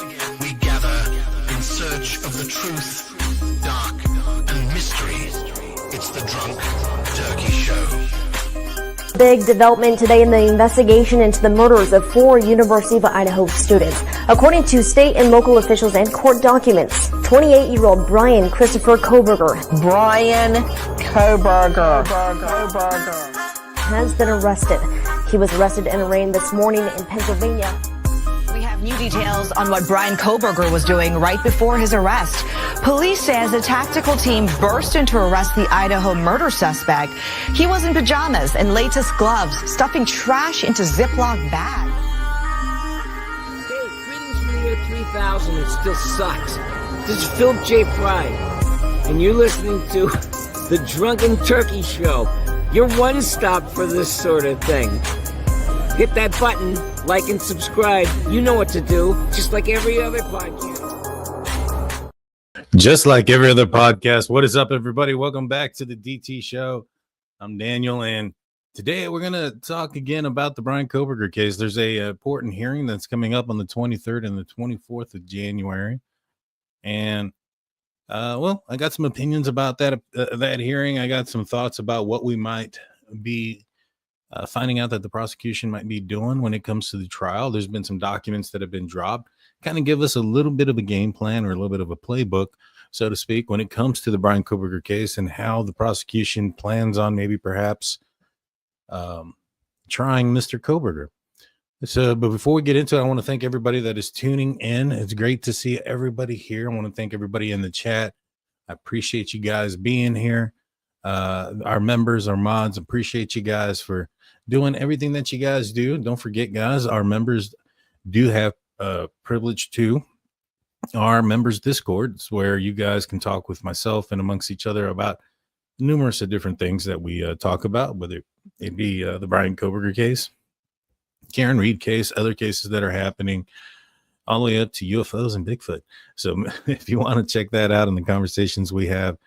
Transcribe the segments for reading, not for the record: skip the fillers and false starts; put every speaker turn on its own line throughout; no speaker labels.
we gather in search of the truth, dark, and mystery. It's the Drunk Turkey Show.
Big development today in the investigation into the murders of 4 University of Idaho students. According to state and local officials and court documents, 28-year-old Bryan Christopher Kohberger has been arrested. He was arrested and arraigned this morning in Pennsylvania.
We have new details on what Bryan Kohberger was doing right before his arrest. Police says a tactical team burst in to arrest the Idaho murder suspect. He was in pajamas and latex gloves, stuffing trash into Ziploc bags.
Hey, greetings from the year 3000. It still sucks. This is Philip J. Fry, and you're listening to the Drunken Turkey Show. Your one stop for this sort of thing. Hit that button, like and subscribe. You know what to do, just like every other podcast.
Just like every other podcast. What is up, everybody? Welcome back to the DT Show. I'm Daniel, and today we're going to talk again about the Bryan Kohberger case. There's a important hearing that's coming up on the 23rd and the 24th of January. And, well, I got some opinions about that hearing. I got some thoughts about what we might be finding out that the prosecution might be doing when it comes to the trial. There's been some documents that have been dropped, kind of give us a little bit of a game plan or a little bit of a playbook, so to speak, when it comes to the Bryan Kohberger case and how the prosecution plans on maybe perhaps trying Mr. Kohberger. So, but before we get into it, I want to thank everybody that is tuning in. It's great to see everybody here. I want to thank everybody in the chat. I appreciate you guys being here. Our members, our mods, appreciate you guys for doing everything that you guys do. Don't forget, guys, our members do have privilege to our members Discords, where you guys can talk with myself and amongst each other about numerous of different things that we talk about, whether it be the Bryan Kohberger case, Karen Reed case, other cases that are happening, all the way up to UFOs and Bigfoot. So if you want to check that out in the conversations we have,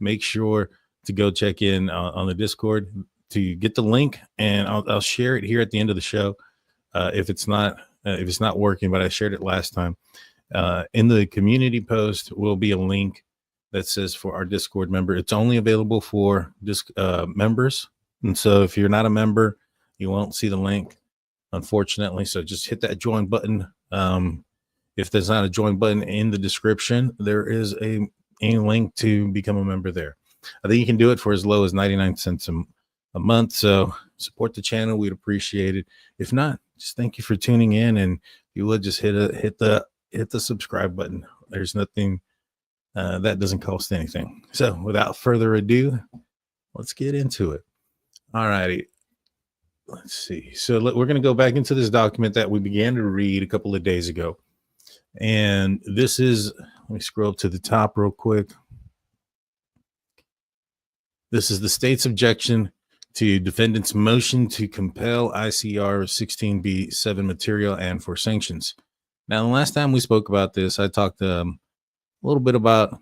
make sure to go check in on the Discord to get the link, and I'll share it here at the end of the show. If it's not working, but I shared it last time. In the community post will be a link that says for our Discord member. It's only available for members, and so if you're not a member, you won't see the link, unfortunately. So just hit that join button. If there's not a join button in the description, there is a link to become a member there. I think you can do it for as low as 99 cents a month. So support the channel. We'd appreciate it. If not, just thank you for tuning in, and you would just hit the subscribe button. There's nothing that doesn't cost anything. So without further ado, let's get into it. All righty. Let's see. So we're going to go back into this document that we began to read a couple of days ago. And this is, let me scroll up to the top real quick. This is the state's objection to defendant's motion to compel ICR 16B7 material and for sanctions. Now, the last time we spoke about this, I talked a little bit about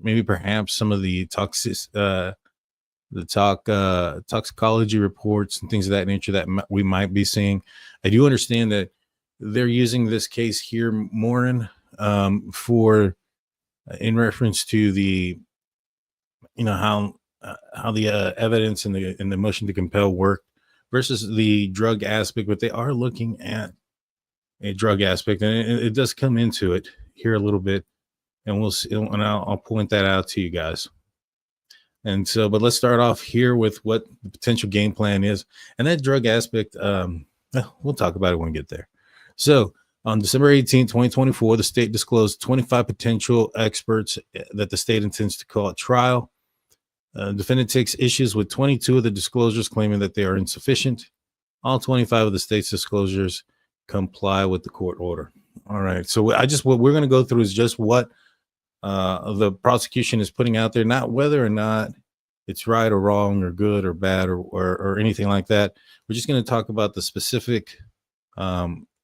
maybe perhaps some of the toxicology reports and things of that nature that we might be seeing. I do understand that they're using this case here, Morten, for in reference to the, how the evidence and the motion to compel work versus the drug aspect, but they are looking at a drug aspect, and it does come into it here a little bit, and we'll see, and I'll point that out to you guys. And so, but let's start off here with what the potential game plan is, and that drug aspect. We'll talk about it when we get there. So on December 18, 2024, the state disclosed 25 potential experts that the state intends to call at trial. Defendant takes issues with 22 of the disclosures, claiming that they are insufficient. All 25 of the state's disclosures comply with the court order. All right. So what we're going to go through is just what the prosecution is putting out there, not whether or not it's right or wrong or good or bad or anything like that. We're just going to talk about the specific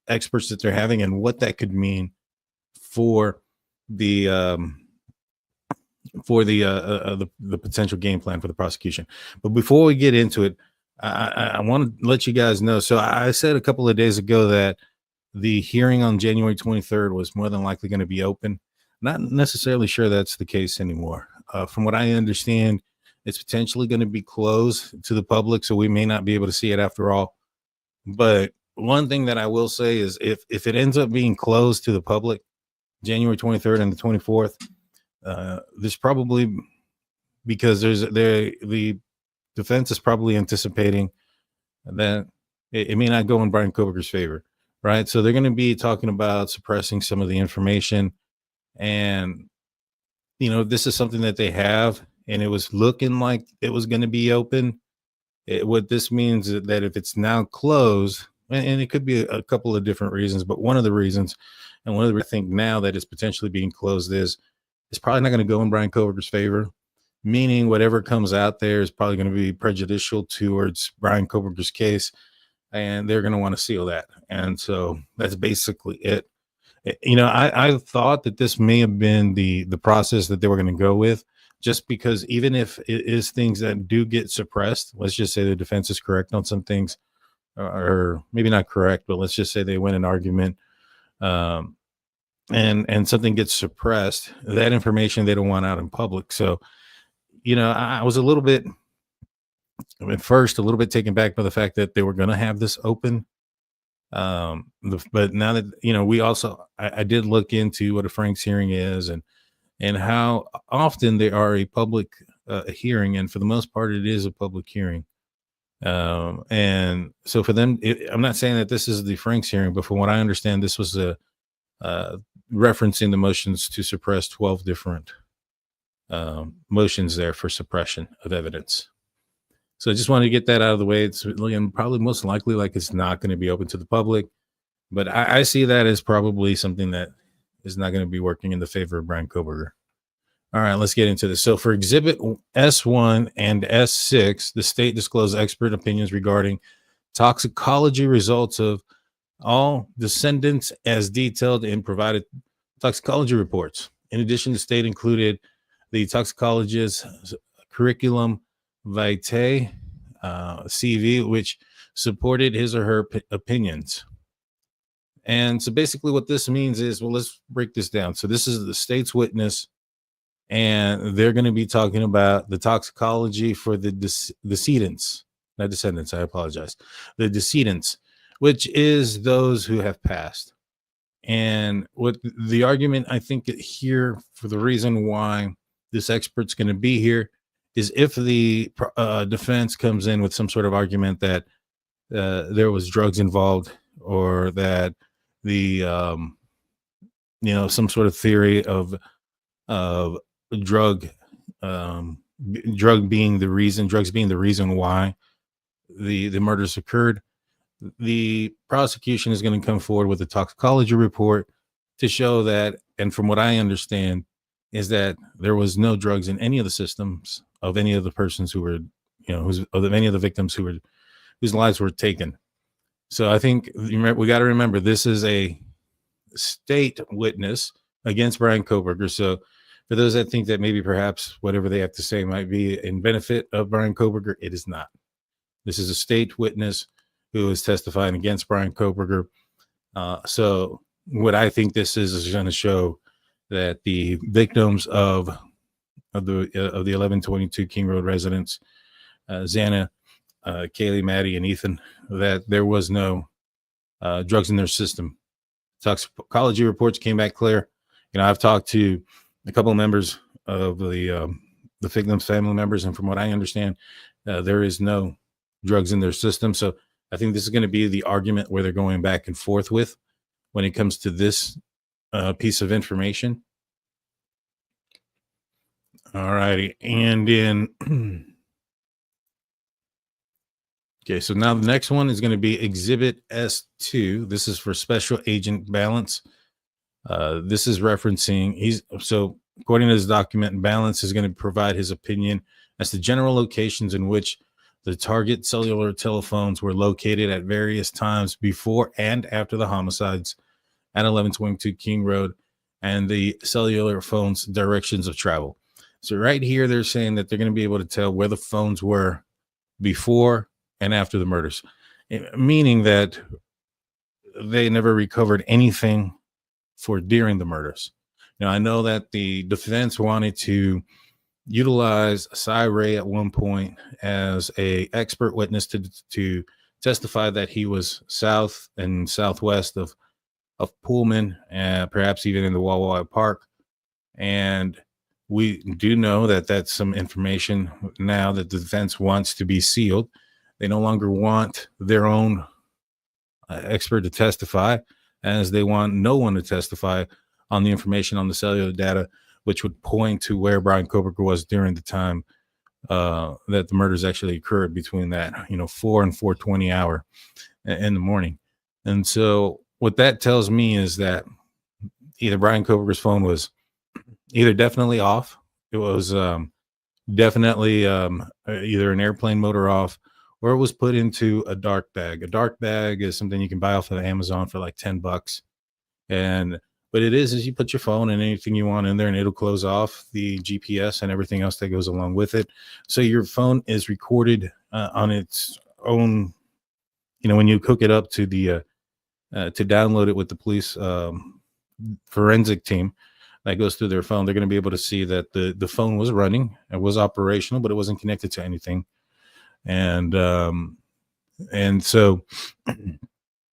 experts that they're having and what that could mean for the potential game plan for the prosecution. But before we get into it, I want to let you guys know. So I said a couple of days ago that the hearing on January 23rd was more than likely going to be open. Not necessarily sure that's the case anymore. From what I understand, it's potentially going to be closed to the public, so we may not be able to see it after all. But one thing that I will say is if it ends up being closed to the public, January 23rd and the 24th, there's probably, because the defense is probably anticipating that it may not go in Bryan Kohberger's favor, right? So they're going to be talking about suppressing some of the information. And, this is something that they have, and it was looking like it was going to be open. What this means is that if it's now closed, and it could be a couple of different reasons, but one of the reasons, and one of the I think now that it's potentially being closed is it's probably not going to go in Bryan Kohberger's favor, meaning whatever comes out there is probably going to be prejudicial towards Bryan Kohberger's case, and they're going to want to seal that. And so that's basically it. I thought that this may have been the process that they were going to go with, just because even if it is things that do get suppressed, let's just say the defense is correct on some things, or maybe not correct, but let's just say they win an argument, and something gets suppressed, that information they don't want out in public. So, I was a little bit, at first, a little bit taken back by the fact that they were going to have this open. But now that, we also, I did look into what a Frank's hearing is and how often they are a public hearing. And for the most part, it is a public hearing. And so for them, I'm not saying that this is the Frank's hearing, but from what I understand, this was referencing the motions to suppress 12 different motions there for suppression of evidence. So I just wanted to get that out of the way. It's probably most likely like it's not going to be open to the public, but I see that as probably something that is not going to be working in the favor of Bryan Kohberger. All right, let's get into this. So for Exhibit S1 and S6, the state disclosed expert opinions regarding toxicology results of all descendants as detailed in provided toxicology reports. In addition, the state included the toxicologist's curriculum vitae, CV, which supported his or her opinions. And so basically what this means is, well, let's break this down. So this is the state's witness, and they're going to be talking about the toxicology for the decedents, not descendants, I apologize. The decedents, which is those who have passed. And what the argument, I think here, for the reason why this expert's going to be here, is if the defense comes in with some sort of argument that there was drugs involved, or that the some sort of theory of drugs being the reason why the murders occurred, the prosecution is going to come forward with a toxicology report to show that, and from what I understand, is that there was no drugs in any of the systems of any of the persons who were, any of the victims whose lives were taken. So I think we got to remember, this is a state witness against Bryan Kohberger. So for those that think that maybe perhaps whatever they have to say might be in benefit of Bryan Kohberger, it is not. This is a state witness who is testifying against Bryan Kohberger. So what I think this is going to show that the victims of the 1122 King Road residents, Xana, Kaylee, Maddie, and Ethan, that there was no drugs in their system. Toxicology reports came back clear. I've talked to a couple of members of the victims' family members, and from what I understand, there is no drugs in their system. So I think this is going to be the argument where they're going back and forth with when it comes to this piece of information. All righty. And in okay, so now the next one is going to be Exhibit S2. This is for Special Agent Balance. This is referencing, according to this document, Balance is going to provide his opinion as to general locations in which the target cellular telephones were located at various times before and after the homicides at 1122 King Road, and the cellular phones' directions of travel. So right here, they're saying that they're going to be able to tell where the phones were before and after the murders, meaning that they never recovered anything for during the murders. Now, I know that the defense wanted to utilize Cy Ray at one point as a expert witness to testify that he was south and southwest of Pullman, and perhaps even in the Wawa Park. And we do know that that's some information now that the defense wants to be sealed. They no longer want their own expert to testify, as they want no one to testify on the information on the cellular data, which would point to where Bryan Kohberger was during the time that the murders actually occurred, between that 4 and 4:20 hour in the morning. And so what that tells me is that either Bryan Kohberger's phone was either definitely off, it was definitely either an airplane mode or off, or it was put into a dark bag. A dark bag is something you can buy off of Amazon for like $10. But it is you put your phone and anything you want in there, and it'll close off the GPS and everything else that goes along with it. So your phone is recorded on its own. When you hook it up to the to download it with the police forensic team that goes through their phone, they're going to be able to see that the phone was running, it was operational, but it wasn't connected to anything. And so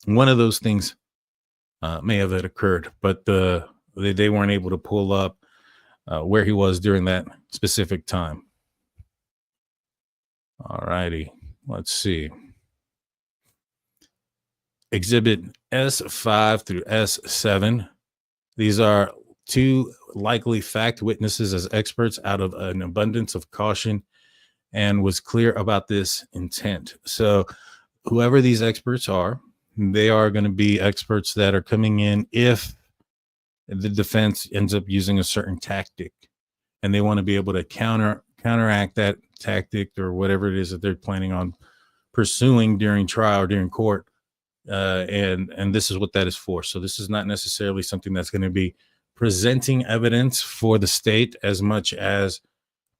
one of those things may have occurred, but they weren't able to pull up where he was during that specific time. All righty, let's see. Exhibit S5 through S7. These are two likely fact witnesses as experts out of an abundance of caution, and was clear about this intent. So whoever these experts are, they are going to be experts that are coming in if the defense ends up using a certain tactic, and they want to be able to counteract that tactic or whatever it is that they're planning on pursuing during trial or during court. And this is what that is for. So this is not necessarily something that's going to be presenting evidence for the state as much as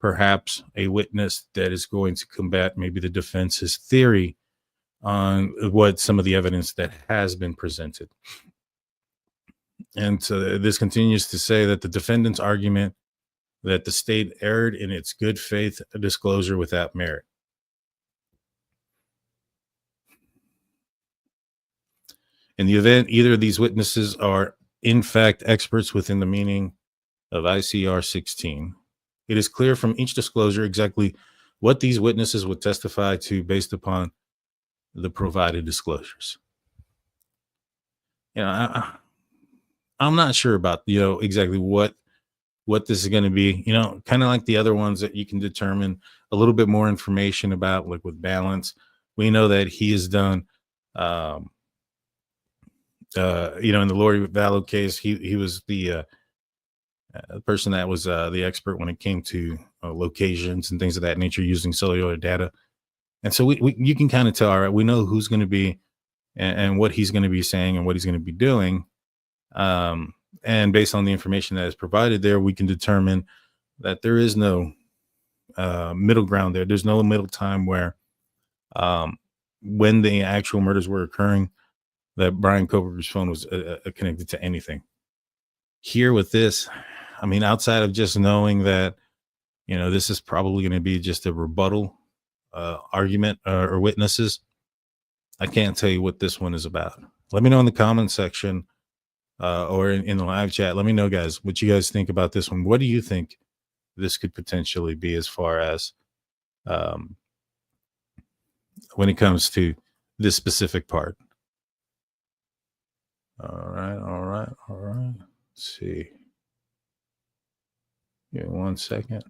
perhaps a witness that is going to combat maybe the defense's theory on what some of the evidence that has been presented. And so this continues to say that the defendant's argument that the state erred in its good faith disclosure without merit. In the event either of these witnesses are in fact experts within the meaning of ICR 16, it is clear from each disclosure exactly what these witnesses would testify to based upon the provided disclosures. I'm not sure about exactly what this is going to be. Kind of like the other ones that you can determine a little bit more information about, like with Balance. We know that he has done. In the Lori Vallow case, he was the person that was the expert when it came to locations and things of that nature using cellular data. And so you can kind of tell, all right, we know who's going to be and what he's going to be saying and what he's going to be doing. And based on the information that is provided there, we can determine that there is no middle ground there. There's no middle time where when the actual murders were occurring, that Bryan Kohberger's phone was connected to anything. Here with this, I mean, outside of just knowing that, this is probably going to be just a rebuttal argument or witnesses, I can't tell you what this one is about. Let me know in the comment section or in the live chat. Let me know, guys, what you guys think about this one. What do you think this could potentially be as far as when it comes to this specific part? All right. Let's see. Give me 1 second.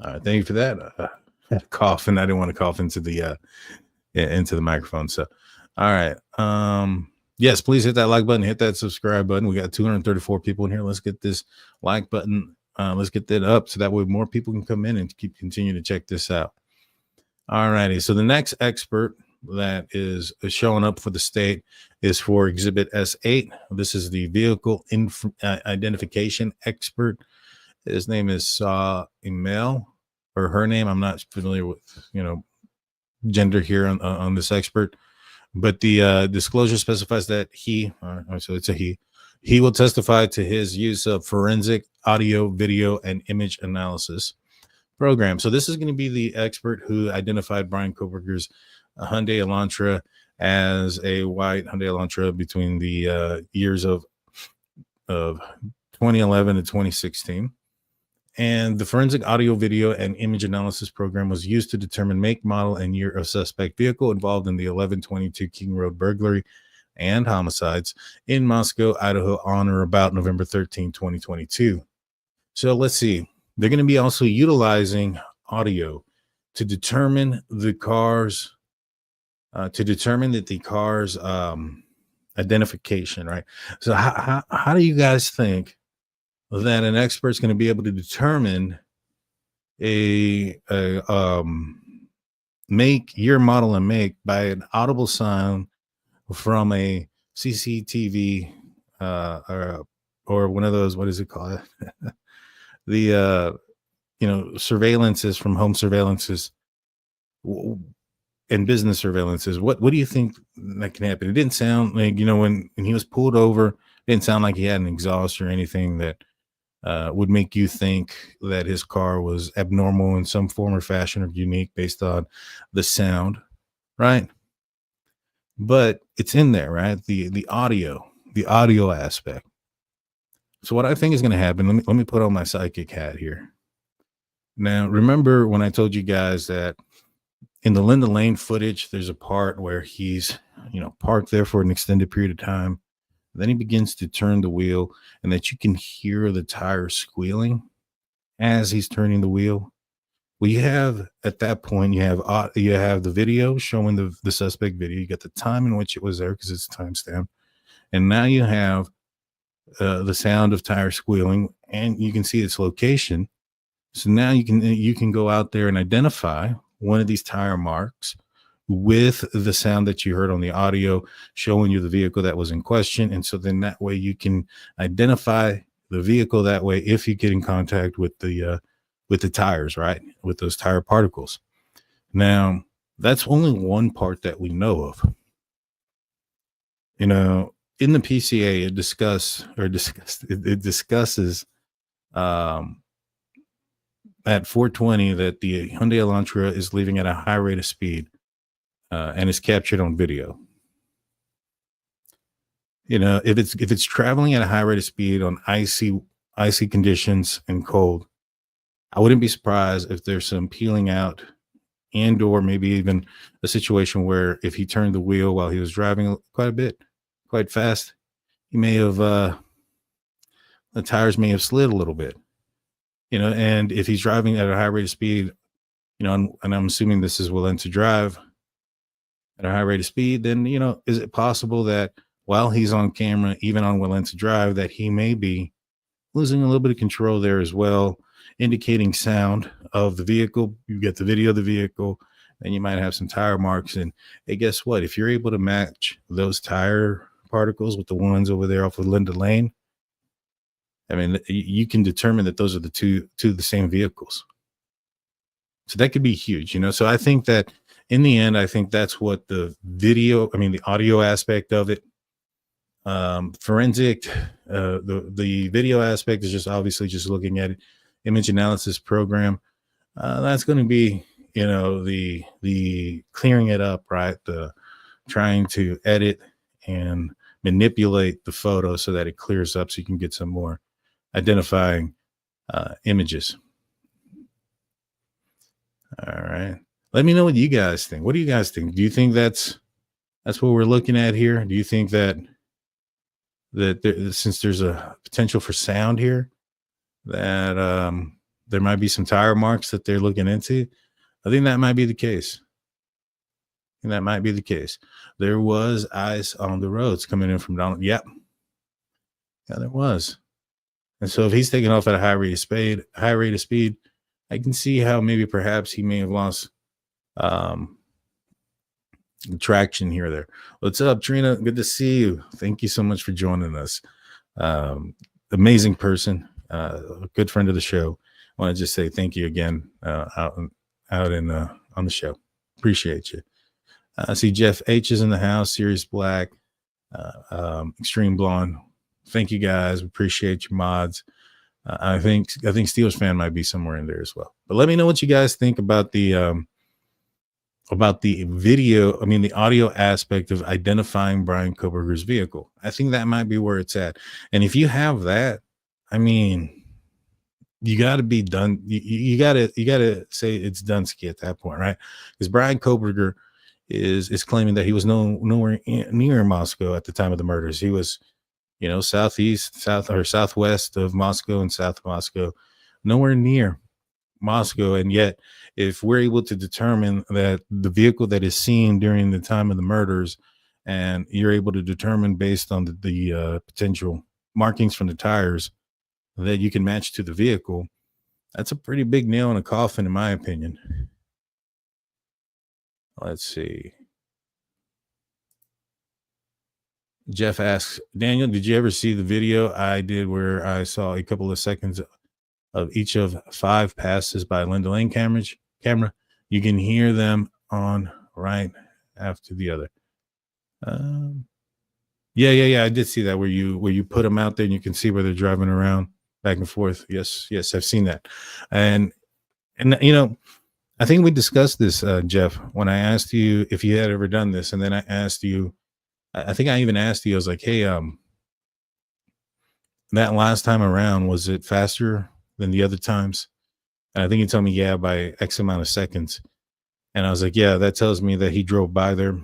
All right, thank you for that. I had a cough, and I didn't want to cough into the microphone. So, all right. Yes, please hit that like button, hit that subscribe button. We got 234 people in here. Let's get this like button. Let's get that up so that way more people can come in and continue to check this out. All righty. So the next expert that is showing up for the state is for Exhibit S8. This is the vehicle identification expert. His name is Saw Email, or her name. I'm not familiar with, gender here on this expert, but the disclosure specifies that so it's a he will testify to his use of forensic audio, video, and image analysis program. So this is going to be the expert who identified Bryan Kohberger's Hyundai Elantra as a white Hyundai Elantra between the years of 2011 and 2016. And the forensic audio, video, and image analysis program was used to determine make, model, and year of suspect vehicle involved in the 1122 King Road burglary and homicides in Moscow, Idaho on or about November 13, 2022. So let's see. They're going to be also utilizing audio to determine the car's identification, right? So how do you guys think that an expert's going to be able to determine a make, year, model, and make by an audible sound from a CCTV or one of those, what is it called? The surveillances from home surveillances and business surveillances. What do you think that can happen? It didn't sound like, when he was pulled over, it didn't sound like he had an exhaust or anything that would make you think that his car was abnormal in some form or fashion or unique based on the sound, right? But it's in there, right? The audio aspect. So what I think is going to happen, let me put on my psychic hat here. Now, remember when I told you guys that in the Linda Lane footage, there's a part where he's, parked there for an extended period of time. Then he begins to turn the wheel, and that you can hear the tire squealing as he's turning the wheel. Well, you have at that point, you have the video showing the suspect video. You got the time in which it was there because it's timestamped, and now you have the sound of tire squealing, and you can see its location. So now you can go out there and identify one of these tire marks with the sound that you heard on the audio showing you the vehicle that was in question. And so then that way you can identify the vehicle that way if you get in contact with the tires, right? With those tire particles. Now, that's only one part that we know of. In the PCA, it discusses at 420 that the Hyundai Elantra is leaving at a high rate of speed and is captured on video. If it's traveling at a high rate of speed on icy conditions and cold, I wouldn't be surprised if there's some peeling out and or maybe even a situation where if he turned the wheel while he was driving quite fast, he may have the tires may have slid a little bit. And if he's driving at a high rate of speed, and I'm assuming this is willing to drive at a high rate of speed, then, is it possible that while he's on camera, even on willing to drive, that he may be losing a little bit of control there as well, indicating sound of the vehicle? You get the video of the vehicle, and you might have some tire marks. And hey, guess what? If you're able to match those tire particles with the ones over there off of Linda Lane, I mean, you can determine that those are two of the same vehicles. So that could be huge, So I think that in the end, I think that's what the audio aspect of it, forensic, the video aspect is just obviously just looking at it, image analysis program. That's going to be, the clearing it up, right? The trying to edit and manipulate the photo so that it clears up so you can get some more identifying images. All right. Let me know what you guys think. What do you guys think? Do you think that's what we're looking at here? Do you think that since there's a potential for sound here, that there might be some tire marks that they're looking into? I think that might be the case. There was ice on the roads coming in from Donald. Yep. Yeah, there was. And so if he's taking off at a high rate of speed, I can see how maybe perhaps he may have lost traction here or there. What's up, Trina? Good to see you. Thank you so much for joining us. Amazing person, a good friend of the show. I want to just say thank you again on the show. Appreciate you. I see Jeff H is in the house. Sirius Black, Extreme Blonde. Thank you guys. Appreciate your mods. I think Steelers fan might be somewhere in there as well. But let me know what you guys think about the video. I mean, the audio aspect of identifying Bryan Kohberger's vehicle. I think that might be where it's at. And if you have that, I mean, you got to be done. You got to say it's done ski at that point, right? Because Bryan Kohberger is claiming that he was nowhere near Moscow at the time of the murders. He was, southwest of Moscow and south of Moscow, nowhere near Moscow. And yet, if we're able to determine that the vehicle that is seen during the time of the murders, and you're able to determine based on the potential markings from the tires that you can match to the vehicle, that's a pretty big nail in a coffin, in my opinion. Let's see. Jeff asks, Daniel, did you ever see the video I did where I saw a couple of seconds of each of 5 passes by Linda Lane camera? You can hear them on right after the other. Yeah. I did see that where you put them out there and you can see where they're driving around back and forth. Yes, I've seen that. And I think we discussed this, Jeff, when I asked you if you had ever done this. And then I asked you, I think I even asked you, I was like, hey, that last time around, was it faster than the other times? And I think you told me, yeah, by X amount of seconds. And I was like, yeah, that tells me that he drove by there.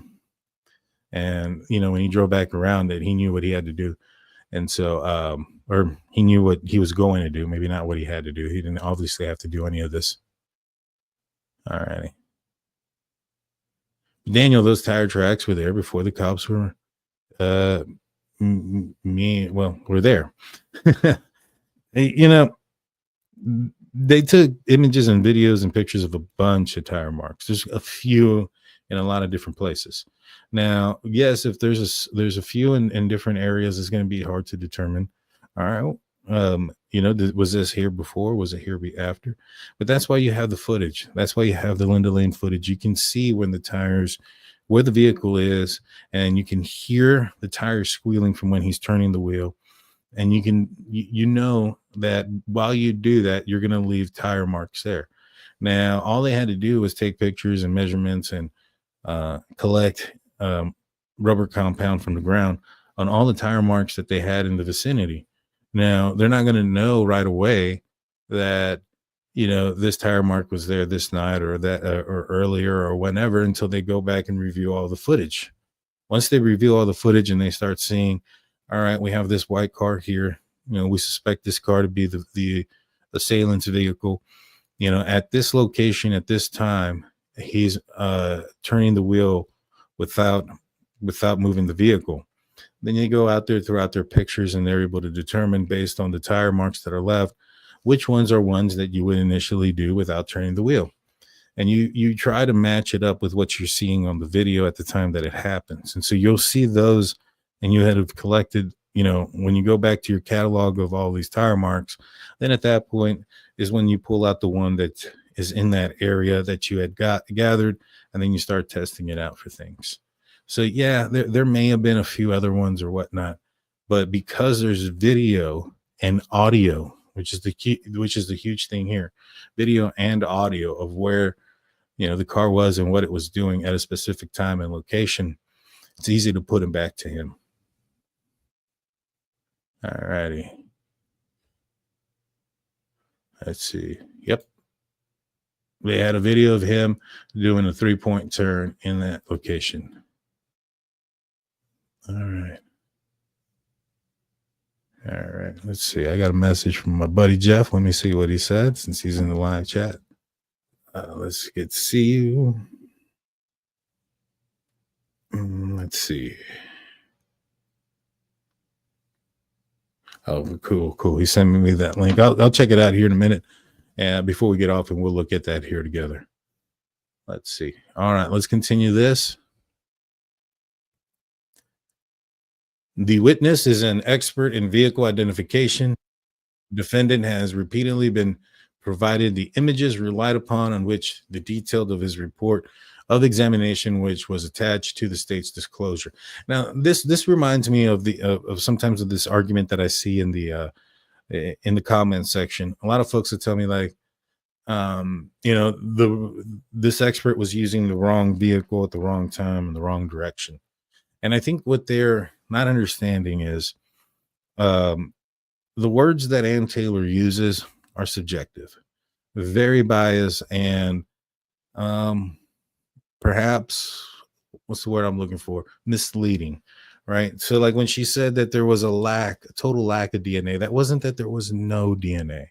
And, when he drove back around, that he knew what he had to do. And so, or he knew what he was going to do, maybe not what he had to do. He didn't obviously have to do any of this. All righty. Daniel, those tire tracks were there before the cops were, were there. They took images and videos and pictures of a bunch of tire marks. There's a few in a lot of different places. Now, yes, if there's a few in different areas, it's going to be hard to determine. All right. Was this here before? Was it here after? But that's why you have the footage. That's why you have the Linda Lane footage. You can see when the tires, where the vehicle is, and you can hear the tires squealing from when he's turning the wheel. And you know that while you do that, you're going to leave tire marks there. Now, all they had to do was take pictures and measurements and collect rubber compound from the ground on all the tire marks that they had in the vicinity. Now, they're not going to know right away that, this tire mark was there this night or that or earlier or whenever until they go back and review all the footage. Once they review all the footage and they start seeing, all right, we have this white car here. We suspect this car to be the assailant's vehicle. At this location at this time, he's turning the wheel without moving the vehicle. Then you go out there throughout their pictures and they're able to determine based on the tire marks that are left, which ones are ones that you would initially do without turning the wheel. And you try to match it up with what you're seeing on the video at the time that it happens. And so you'll see those, and you have collected, when you go back to your catalog of all these tire marks, then at that point is when you pull out the one that is in that area that you had gathered, and then you start testing it out for things. So yeah, there may have been a few other ones or whatnot, but because there's video and audio, which is the huge thing here, video and audio of where the car was and what it was doing at a specific time and location, it's easy to put him back to him. All righty. Let's see. Yep. They had a video of him doing a 3-point turn in that location. All right. Let's see. I got a message from my buddy Jeff. Let me see what he said since he's in the live chat. Let's get to see you. Let's see. Oh, cool. He sent me that link. I'll check it out here in a minute. And before we get off, and we'll look at that here together. Let's see. All right, let's continue this. The witness is an expert in vehicle identification. Defendant has repeatedly been provided the images relied upon on which the details of his report of examination, which was attached to the state's disclosure. Now, this reminds me of the of sometimes of this argument that I see in the comment section. A lot of folks will tell me like, this expert was using the wrong vehicle at the wrong time in the wrong direction. And I think what they're not understanding is the words that Ann Taylor uses are subjective, very biased, and perhaps, what's the word I'm looking for? Misleading, right? So like when she said that there was a total lack of DNA, that wasn't that there was no DNA,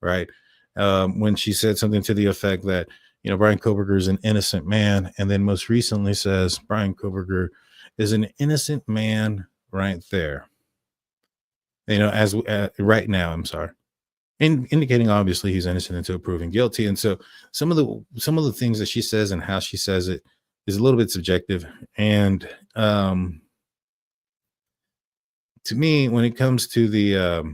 right? When she said something to the effect that, Bryan Kohberger is an innocent man, and then most recently says Bryan Kohberger is an innocent man right there. As right now, I'm sorry, indicating obviously he's innocent until proven guilty. And so some of the things that she says and how she says it is a little bit subjective. And to me, when it comes to the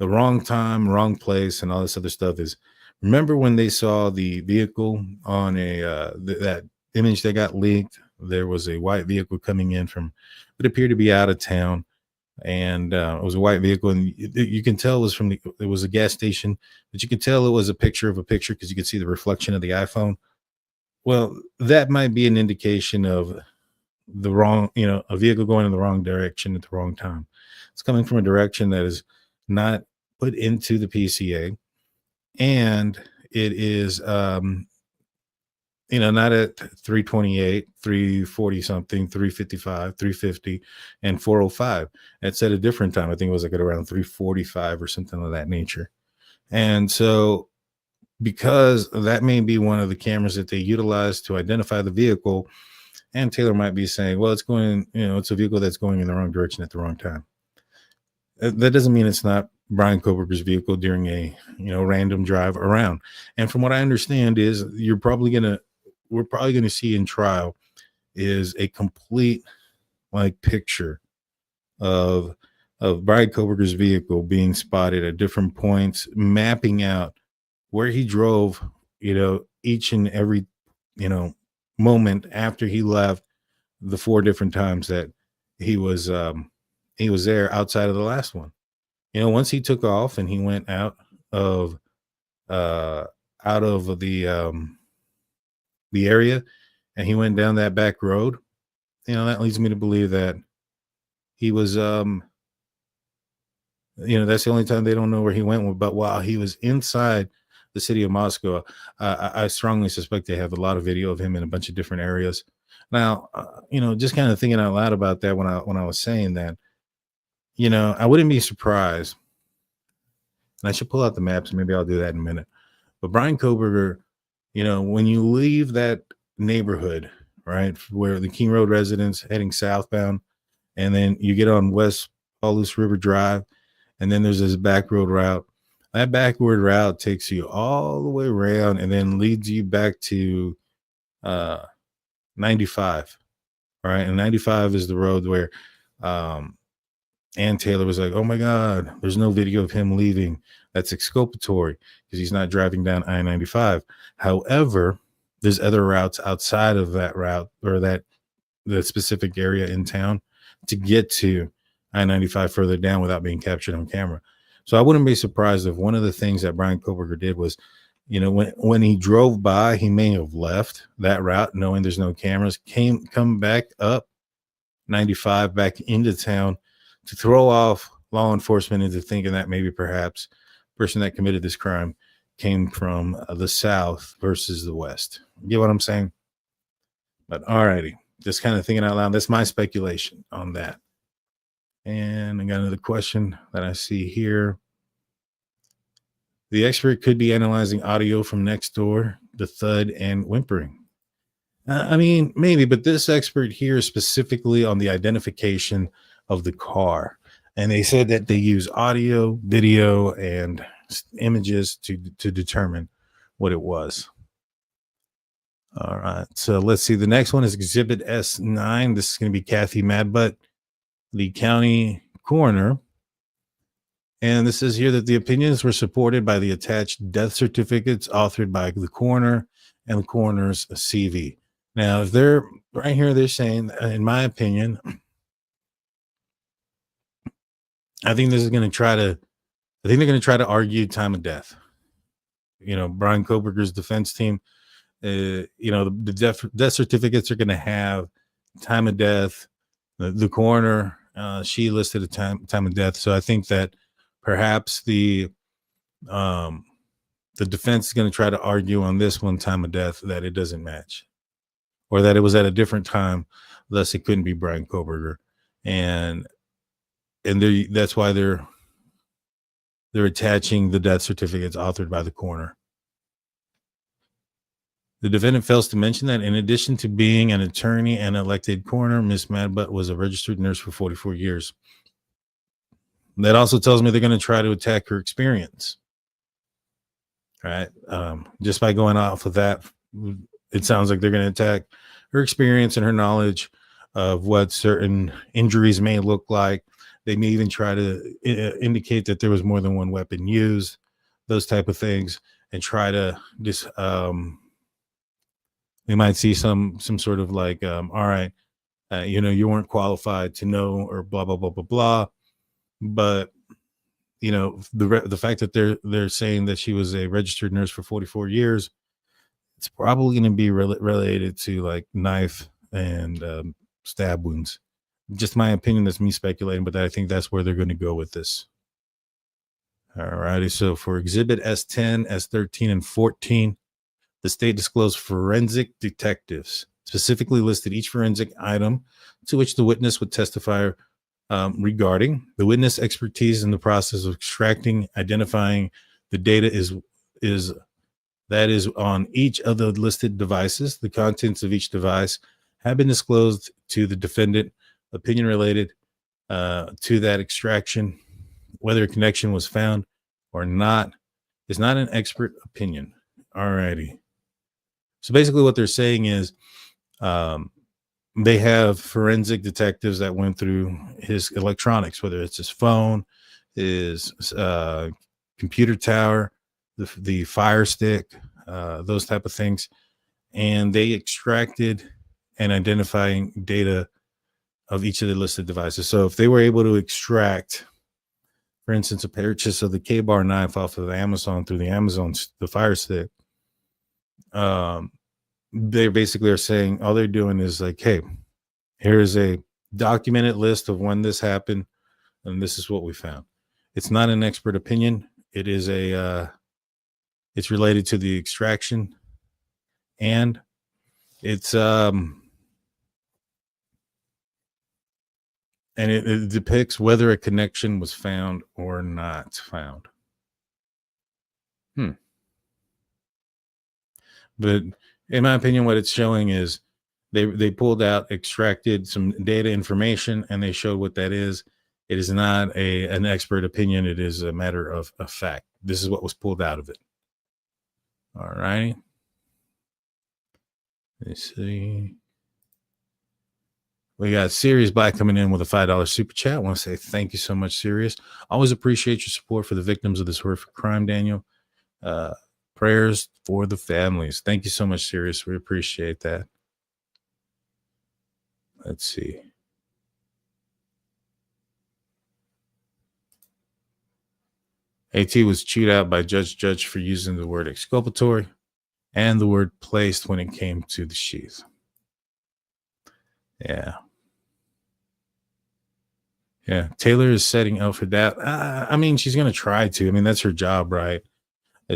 wrong time, wrong place, and all this other stuff, is remember when they saw the vehicle on that image that got leaked? There was a white vehicle coming in from what appeared to be out of town, and it was a white vehicle, and you can tell it was it was a gas station, but you can tell it was a picture because you could see the reflection of the iPhone. Well, that might be an indication of the wrong, a vehicle going in the wrong direction at the wrong time. It's coming from a direction that is not put into the PCA, and it is not at 328, 340 something, 355, 350, and 405. It's at a different time. I think it was like at around 345 or something of that nature. And so because that may be one of the cameras that they utilize to identify the vehicle, and Taylor might be saying, well, it's going, it's a vehicle that's going in the wrong direction at the wrong time. That doesn't mean it's not Bryan Kohberger's vehicle during a, random drive around. And from what I understand is we're probably going to see in trial is a complete picture of Bryan Kohberger's vehicle being spotted at different points, mapping out where he drove, each and every, moment after he left, the 4 different times that he was there outside of the last one. Once he took off and he went out of the area and he went down that back road, that leads me to believe that he was that's the only time they don't know where he went. But while he was inside the city of Moscow, I strongly suspect they have a lot of video of him in a bunch of different areas. Now, just kind of thinking out loud about that when I was saying that, I wouldn't be surprised, and I should pull out the maps, maybe I'll do that in a minute. But Bryan Kohberger, when you leave that neighborhood, right, where the King Road residence heading southbound, and then you get on West Paulus River Drive, and then there's this back road route. That backward route takes you all the way around and then leads you back to 95, right? And 95 is the road where Ann Taylor was like, oh my God, there's no video of him leaving. That's exculpatory because he's not driving down I-95. However, there's other routes outside of that route or the specific area in town to get to I-95 further down without being captured on camera. So I wouldn't be surprised if one of the things that Bryan Kohberger did was, when he drove by, he may have left that route knowing there's no cameras, come back up 95 back into town to throw off law enforcement into thinking that maybe perhaps the person that committed this crime came from the South versus the West. You get what I'm saying? But all righty, just kind of thinking out loud. That's my speculation on that. And I got another question that I see here. The expert could be analyzing audio from next door, the thud and whimpering. I mean, maybe, but this expert here is specifically on the identification of the car. And they said that they use audio, video, and images to determine what it was. All right. So let's see. The next one is Exhibit S9. This is going to be Kathy Madbutt, the county coroner. And this says here that the opinions were supported by the attached death certificates authored by the coroner and the coroner's CV. Now, if they're right here, they're saying, in my opinion, I think they're going to try to argue time of death. Bryan Kohberger's defense team, the death certificates are going to have time of death. The coroner, she listed a time of death. So I think that perhaps the defense is going to try to argue on this one time of death that it doesn't match, or that it was at a different time, thus it couldn't be Bryan Kohberger, and that's why they're attaching the death certificates authored by the coroner. The defendant fails to mention that in addition to being an attorney and elected coroner, Miss Madbutt was a registered nurse for 44 years. That also tells me they're going to try to attack her experience. Right? Just by going off of that, it sounds like they're going to attack her experience and her knowledge of what certain injuries may look like. They may even try to indicate that there was more than one weapon used, those type of things, and try to just we might see some sort of like, all right, you weren't qualified to know, or blah blah blah blah blah. But the fact that they're saying that she was a registered nurse for 44 years, it's probably going to be related to like knife and stab wounds. Just my opinion, that's me speculating, but I think that's where they're going to go with this. All righty. So for Exhibit S10, S13, and 14, the state disclosed forensic detectives, specifically listed each forensic item to which the witness would testify regarding. The witness expertise in the process of extracting, identifying the data is on each of the listed devices. The contents of each device have been disclosed to the defendant. Opinion related to that extraction, whether a connection was found or not, is not an expert opinion. All righty. So basically what they're saying is they have forensic detectives that went through his electronics, whether it's his phone, his computer tower, the Fire Stick, those type of things. And they extracted and identifying data of each of the listed devices. So if they were able to extract, for instance, a purchase of the K-bar knife off of Amazon through the Fire Stick, they basically are saying all they're doing is like, hey, here's a documented list of when this happened, and this is what we found. It's not an expert opinion. It is it's related to the extraction, and it's and it depicts whether a connection was found or not found. But in my opinion, what it's showing is they pulled out, extracted some data information, and they showed what that is. It is not an expert opinion. It is a matter of a fact. This is what was pulled out of it. All righty. Let's see. We got Sirius Black coming in with a $5 super chat. I want to say thank you so much, Sirius. Always appreciate your support for the victims of this horrific crime, Daniel. Prayers for the families. Thank you so much, Sirius. We appreciate that. Let's see. AT was chewed out by Judge for using the word exculpatory and the word placed when it came to the sheath. Yeah. Yeah. Taylor is setting up for that. I mean, she's going to try to. I mean, that's her job, right?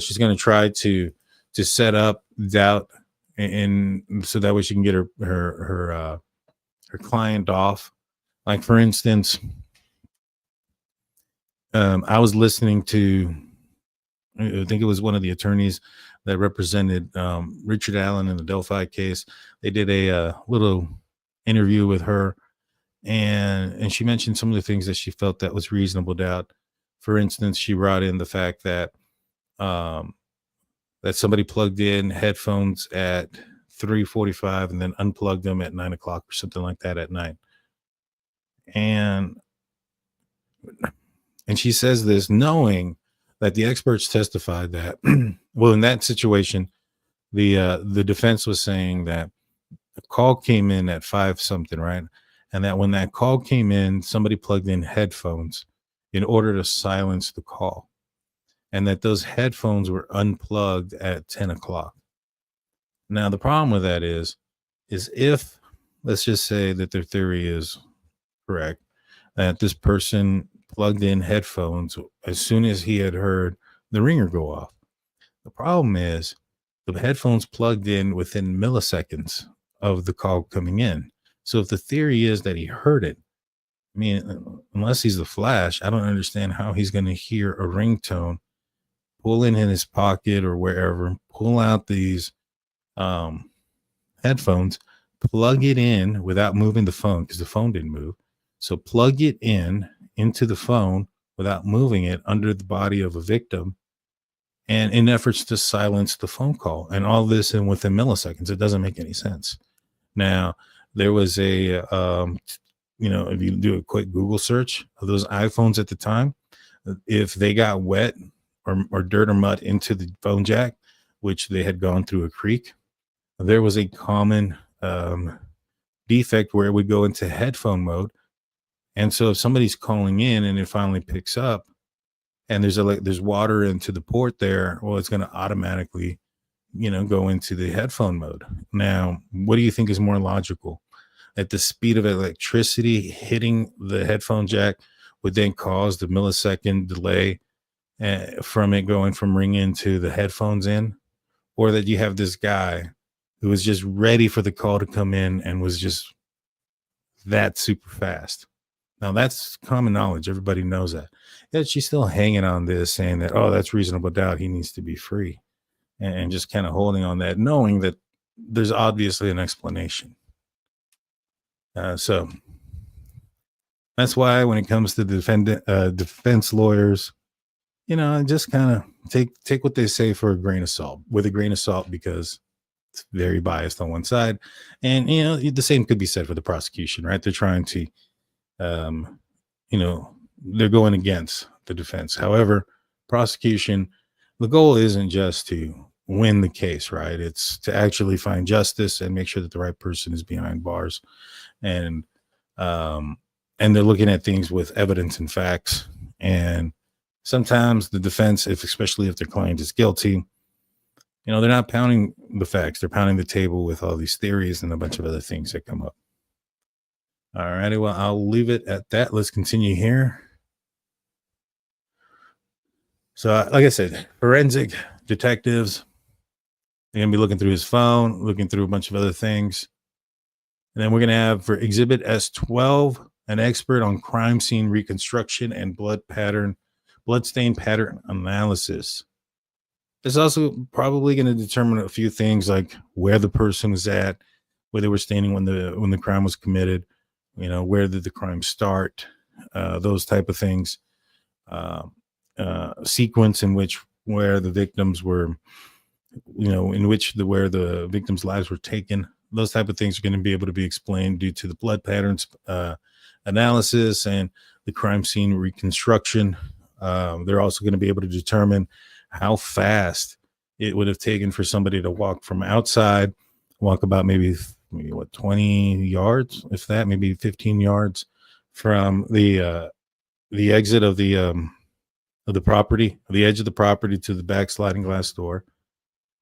She's going to try to set up doubt, and so that way she can get her client off. Like, for instance, I was listening to, I think it was one of the attorneys that represented Richard Allen in the Delphi case. They did a little interview with her, and she mentioned some of the things that she felt that was reasonable doubt. For instance, she brought in the fact that that somebody plugged in headphones at 3:45 and then unplugged them at 9 o'clock or something like that at night. And she says this knowing that the experts testified that, well, in that situation, the defense was saying that a call came in at 5 something, right? And that when that call came in, somebody plugged in headphones in order to silence the call, and that those headphones were unplugged at 10 o'clock. Now, the problem with that is if, let's just say that their theory is correct, that this person plugged in headphones as soon as he had heard the ringer go off. The problem is the headphones plugged in within milliseconds of the call coming in. So if the theory is that he heard it, I mean, unless he's the Flash, I don't understand how he's going to hear a ringtone, pull in his pocket or wherever, pull out these headphones, plug it in without moving the phone, because the phone didn't move. So plug it in into the phone without moving it under the body of a victim, and in efforts to silence the phone call, and all this in within milliseconds. It doesn't make any sense. Now, there was a, if you do a quick Google search of those iPhones at the time, if they got wet or dirt or mud into the phone jack, which they had gone through a creek, there was a common defect where it would go into headphone mode. And so if somebody's calling in and it finally picks up, and there's water into the port there, well, it's going to automatically, go into the headphone mode. Now, what do you think is more logical? At the speed of electricity hitting the headphone jack would then cause the millisecond delay from it going from ringing to the headphones in, or that you have this guy who was just ready for the call to come in and was just that super fast. Now, that's common knowledge. Everybody knows that. Yet she's still hanging on this, saying that, oh, that's reasonable doubt. He needs to be free. And just kind of holding on that, knowing that there's obviously an explanation. So that's why when it comes to defense lawyers, just kind of take what they say with a grain of salt, because it's very biased on one side. And, the same could be said for the prosecution, right? They're trying to, they're going against the defense. However, prosecution, the goal isn't just to win the case, right? It's to actually find justice and make sure that the right person is behind bars. And they're looking at things with evidence and facts. And sometimes the defense, especially if their client is guilty, they're not pounding the facts. They're pounding the table with all these theories and a bunch of other things that come up. All righty. Well, I'll leave it at that. Let's continue here. So, like I said, forensic detectives, they're going to be looking through his phone, looking through a bunch of other things. And then we're going to have for Exhibit S12, an expert on crime scene reconstruction and bloodstain pattern analysis. It's also probably going to determine a few things, like where the person was at, where they were standing when the crime was committed, where did the crime start, those type of things, sequence in which where the victims were, where the victims' lives were taken. Those type of things are going to be able to be explained due to the blood patterns analysis and the crime scene reconstruction. They're also going to be able to determine how fast it would have taken for somebody to walk from outside, walk about maybe 20 yards, if that, maybe 15 yards from the exit of the property, the edge of the property, to the back sliding glass door.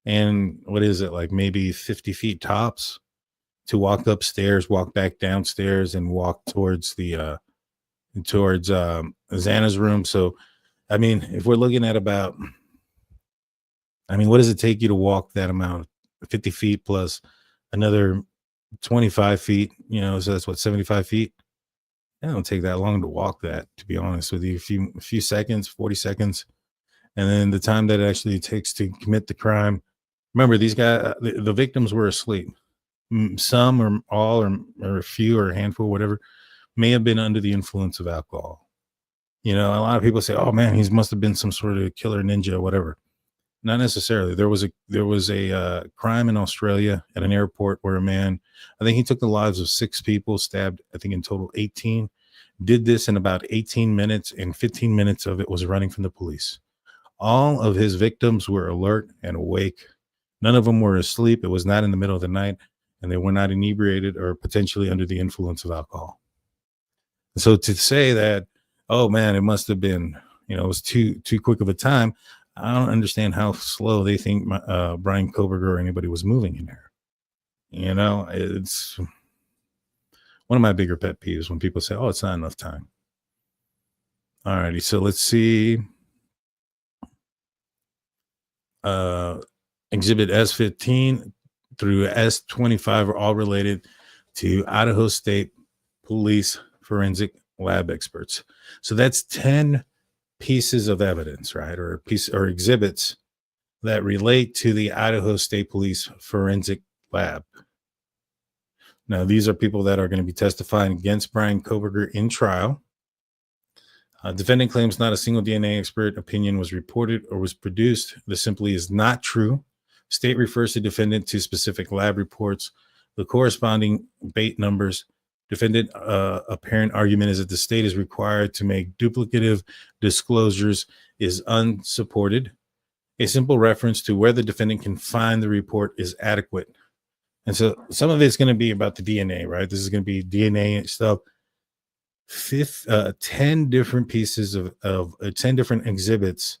And what is it, like maybe 50 feet tops, to walk upstairs, walk back downstairs, and walk towards Xana's room. So, I mean, if we're looking at about, what does it take you to walk that amount? 50 feet plus another 25 feet, so that's what, 75 feet? It don't take that long to walk that, to be honest with you. A few seconds, 40 seconds. And then the time that it actually takes to commit the crime. Remember, these guys, the victims were asleep. Some or all or a few or a handful, whatever, may have been under the influence of alcohol. A lot of people say, oh man, he must have been some sort of killer ninja, whatever. Not necessarily. There was a crime in Australia at an airport where a man, I think he took the lives of 6 people, stabbed, I think in total 18, did this in about 18 minutes, and 15 minutes of it was running from the police. All of his victims were alert and awake. None of them were asleep. It was not in the middle of the night, and they were not inebriated or potentially under the influence of alcohol. So to say that, oh man, it must have been, it was too quick of a time. I don't understand how slow they think Bryan Kohberger or anybody was moving in there. It's one of my bigger pet peeves when people say, oh, it's not enough time. All righty. So let's see. Exhibit S15 through S25 are all related to Idaho State Police forensic lab experts. So that's 10 pieces of evidence, right? Or exhibits that relate to the Idaho State Police forensic lab. Now, these are people that are going to be testifying against Bryan Kohberger in trial. Defendant claims not a single DNA expert opinion was reported or was produced. This simply is not true. State refers to defendant to specific lab reports, the corresponding bait numbers. Defendant apparent argument is that the state is required to make duplicative disclosures is unsupported. A simple reference to where the defendant can find the report is adequate. And so some of it's going to be about the DNA, right? This is going to be DNA stuff. 10 different pieces of 10 different exhibits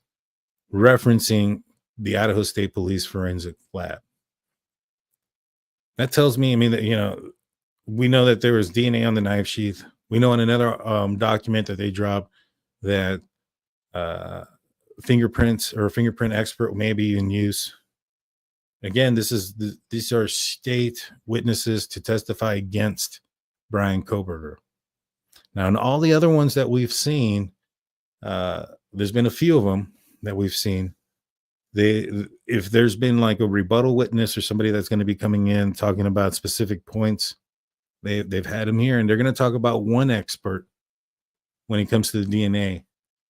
referencing the Idaho State Police forensic lab. That tells me, that, we know that there was DNA on the knife sheath. We know in another document that they dropped that fingerprints or a fingerprint expert may be in use. Again, these are state witnesses to testify against Bryan Kohberger. Now, in all the other ones that we've seen, there's been a few of them that we've seen. If there's been like a rebuttal witness or somebody that's going to be coming in talking about specific points, they've had them here, and they're going to talk about one expert when it comes to the DNA,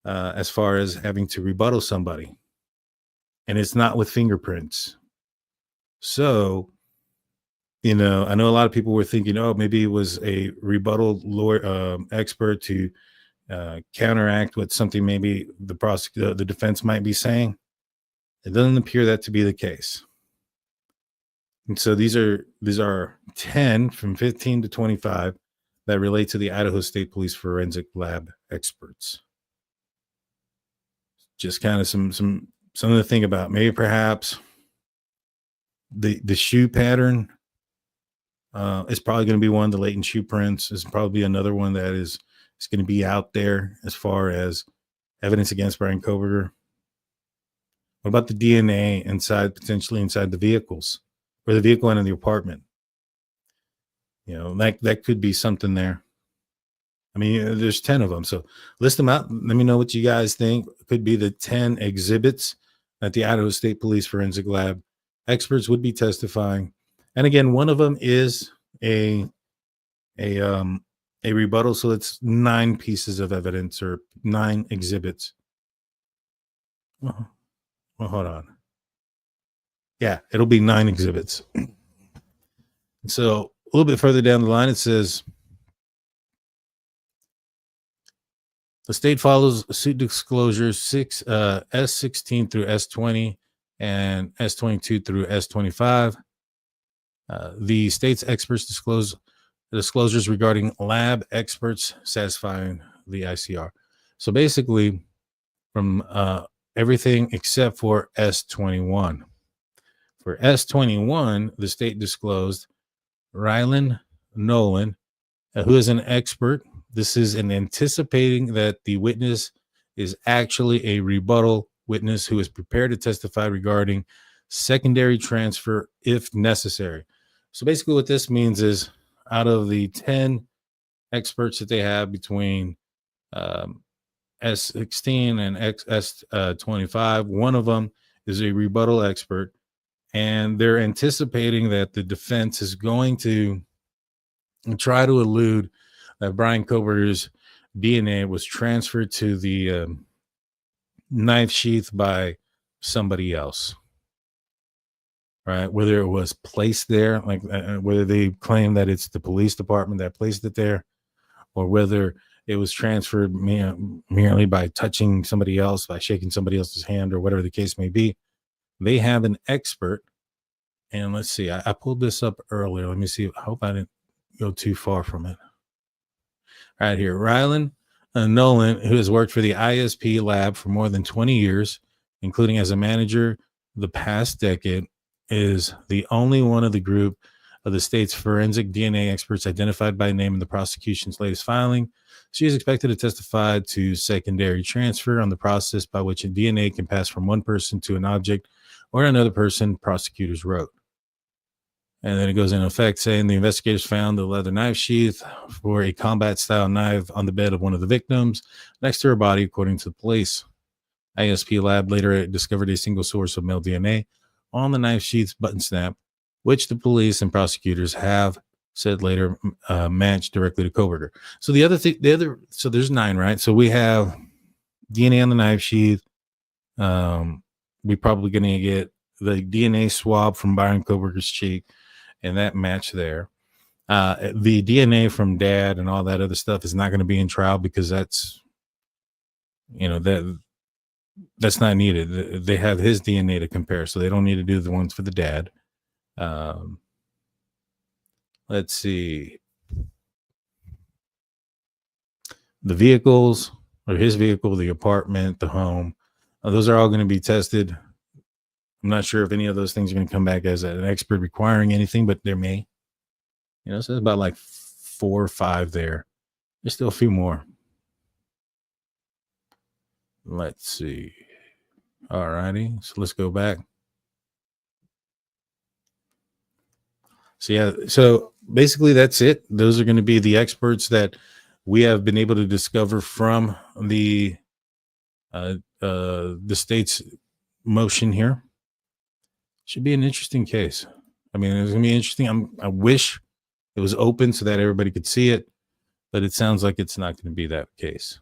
as far as having to rebuttal somebody, and it's not with fingerprints. So, I know a lot of people were thinking, oh, maybe it was a rebuttal lawyer expert to counteract what something maybe the defense might be saying. It doesn't appear that to be the case. And so these are 10 from 15 to 25 that relate to the Idaho State Police forensic lab experts. Just kind of something to think about. Maybe perhaps the shoe pattern is probably going to be one. The latent shoe prints is probably another one that is going to be out there as far as evidence against Bryan Kohberger. What about the DNA potentially inside the vehicles, or the vehicle and in the apartment? That could be something there. There's 10 of them. So list them out. Let me know what you guys think. It could be the 10 exhibits that the Idaho State Police forensic lab experts would be testifying. And again, one of them is a rebuttal. So it's 9 pieces of evidence or 9 exhibits. Well, hold on. Yeah, it'll be 9 exhibits. So a little bit further down the line, it says, the state follows suit disclosures S16 through S20 and S22 through S25. The state's experts disclose disclosures regarding lab experts satisfying the ICR. So basically, from everything except for S21. For S21, the state disclosed Rylan Nolan, who is an expert. This is in anticipating that the witness is actually a rebuttal witness who is prepared to testify regarding secondary transfer if necessary. So basically what this means is, out of the 10 experts that they have between S16 and S25, one of them is a rebuttal expert, and they're anticipating that the defense is going to try to allude that Bryan Kohberger's DNA was transferred to the knife sheath by somebody else, right? Whether it was placed there, like whether they claim that it's the police department that placed it there, or whether it was transferred merely by touching somebody else, by shaking somebody else's hand, or whatever the case may be. They have an expert And let's see, I pulled this up earlier. Let me see. I hope I didn't go too far from it. Right here, Rylan Nolan, who has worked for the ISP lab for more than 20 years, including as a manager the past decade, is the only one of the group of the state's forensic DNA experts identified by name in the prosecution's latest filing. She is expected to testify to secondary transfer on the process by which a DNA can pass from one person to an object or another person, prosecutors wrote. And then it goes into effect saying the investigators found the leather knife sheath for a combat-style knife on the bed of one of the victims next to her body, according to the police. ISP lab later discovered a single source of male DNA on the knife sheath's button snap, which the police and prosecutors have said later matched directly to Kohberger. So so there's 9, right? So we have DNA on the knife sheath. We're probably going to get the DNA swab from Bryan Kohberger's cheek, and that match there. The DNA from dad and all that other stuff is not going to be in trial because that's not needed. They have his DNA to compare, so they don't need to do the ones for the dad. Let's see. The vehicles, or his vehicle, the apartment, the home, those are all going to be tested. I'm not sure if any of those things are going to come back as an expert requiring anything, but there may. So it's about like 4 or 5 there. There's still a few more. Let's see. All righty. So let's go back. So basically that's it. Those are going to be the experts that we have been able to discover from the state's motion here. Should be an interesting case. I mean, it's going to be interesting. I wish it was open so that everybody could see it, but it sounds like it's not going to be that case.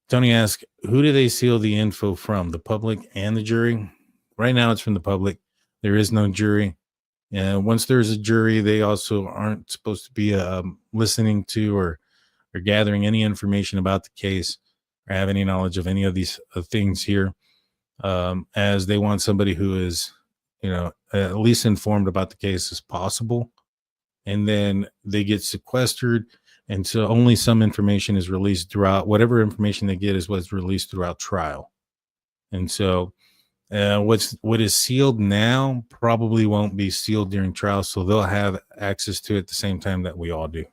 Tony asks, who do they seal the info from, the public and the jury? Right now it's from the public. There is no jury. And once there's a jury, they also aren't supposed to be listening to or gathering any information about the case or have any knowledge of any of these things here, as they want somebody who is, at least informed about the case as possible. And then they get sequestered. And so only some information is released throughout. Whatever information they get is what's released throughout trial. And so what is sealed now probably won't be sealed during trial. So they'll have access to it at the same time that we all do.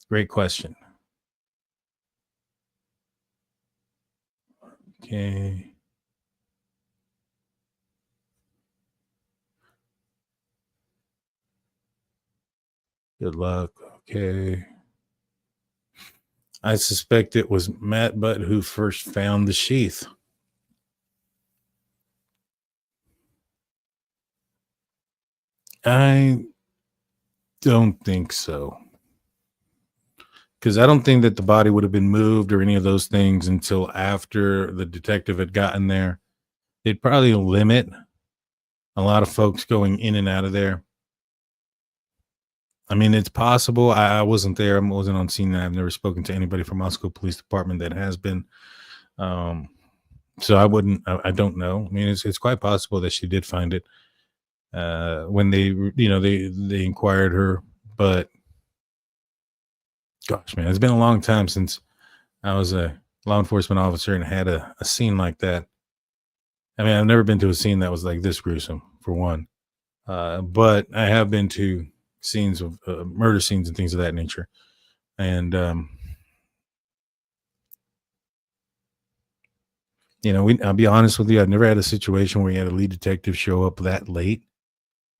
Great question. Okay. Good luck. Okay. I suspect it was Matt Butt who first found the sheath. I don't think so. Because I don't think that the body would have been moved or any of those things until after the detective had gotten there. They'd probably limit a lot of folks going in and out of there. I mean, it's possible. I wasn't there. I wasn't on scene. I've never spoken to anybody from Moscow Police Department that has been. So I don't know. I mean, it's quite possible that she did find it when they inquired her. But gosh, man, it's been a long time since I was a law enforcement officer and had a scene like that. I mean, I've never been to a scene that was like this gruesome, for one. But I have been to scenes of murder scenes and things of that nature. And, I'll be honest with you. I've never had a situation where you had a lead detective show up that late,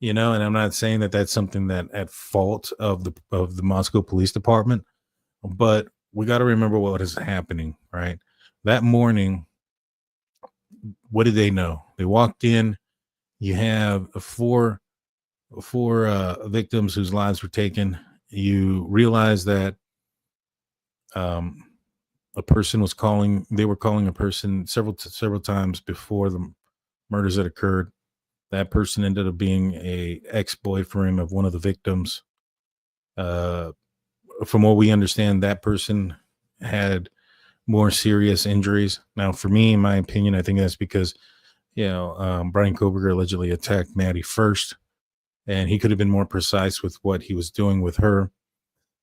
and I'm not saying that that's something that at fault of the Moscow Police Department, but we got to remember what is happening, right? That morning, what did they know? They walked in, you have four victims whose lives were taken. You realize that a person was calling. They were calling a person several times before the murders that occurred. That person ended up being a ex-boyfriend of one of the victims. From what we understand, that person had more serious injuries. Now, for me, in my opinion, I think that's because, Bryan Kohberger allegedly attacked Maddie first, and he could have been more precise with what he was doing with her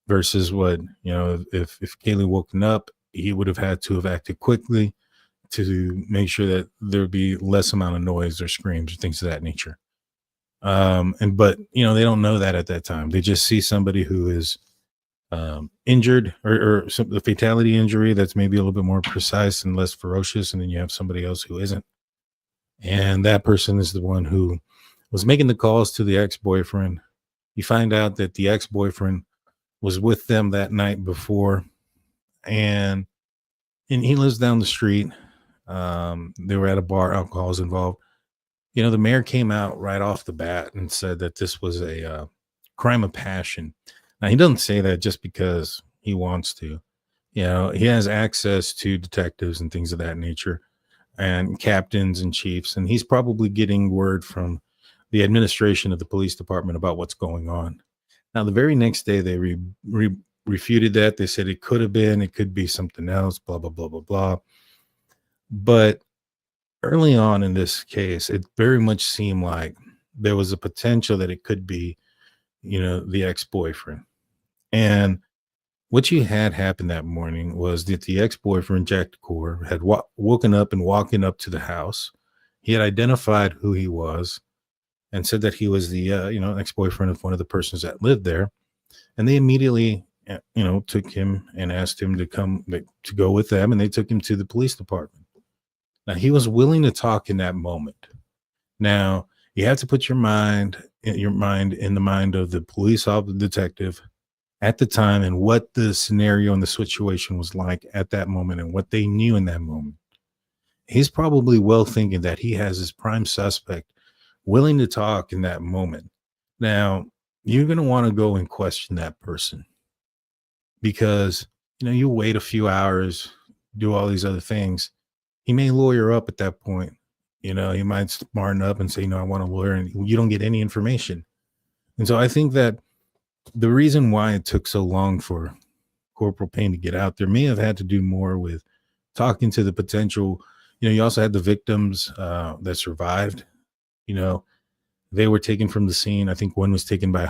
versus what, if Kaylee woken up, he would have had to have acted quickly to make sure that there would be less amount of noise or screams or things of that nature. But they don't know that at that time. They just see somebody who is injured or the fatality injury that's maybe a little bit more precise and less ferocious, and then you have somebody else who isn't, and that person is the one who was making the calls to the ex-boyfriend. You find out that the ex-boyfriend was with them that night before, and he lives down the street. They were at a bar, alcohol was involved. The mayor came out right off the bat and said that this was a crime of passion. Now, he doesn't say that just because he wants to. He has access to detectives and things of that nature and captains and chiefs, and he's probably getting word from the administration of the police department about what's going on. Now, the very next day, they refuted that. They said it could be something else, blah, blah, blah, blah, blah. But early on in this case, it very much seemed like there was a potential that it could be, the ex-boyfriend. And what you had happen that morning was that the ex-boyfriend, Jack DeCore, had woken up and walking up to the house. He had identified who he was and said that he was the, ex-boyfriend of one of the persons that lived there. And they immediately, took him and asked him to go with them. And they took him to the police department. Now, he was willing to talk in that moment. Now, you have to put your mind in the mind of the police officer, detective at the time, and what the scenario and the situation was like at that moment and what they knew in that moment. He's probably well thinking that he has his prime suspect willing to talk in that moment. Now, you're going to want to go and question that person because, you wait a few hours, do all these other things. He may lawyer up at that point. He might smarten up and say, I want a lawyer, and you don't get any information. And so I think that the reason why it took so long for Corporal Payne to get out there may have had to do more with talking to the potential. You also had the victims that survived. They were taken from the scene. I think one was taken by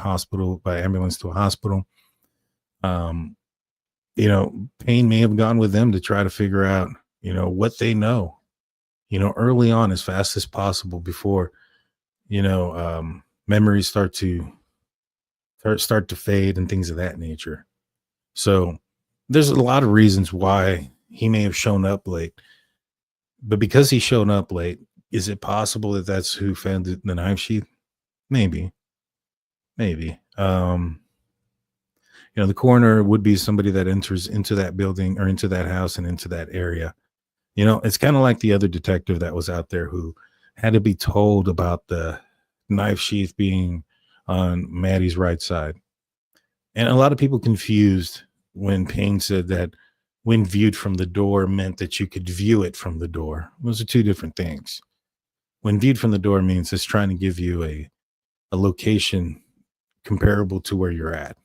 ambulance to a hospital. Payne may have gone with them to try to figure out, what they know, early on, as fast as possible before, memories start to fade and things of that nature. So there's a lot of reasons why he may have shown up late, but because he showed up late, is it possible that that's who found the knife sheath? Maybe. The coroner would be somebody that enters into that building or into that house and into that area. It's kind of like the other detective that was out there who had to be told about the knife sheath being on Maddie's right side. And a lot of people confused when Payne said that when viewed from the door meant that you could view it from the door. Those are two different things. When viewed from the door means it's trying to give you a location comparable to where you're at,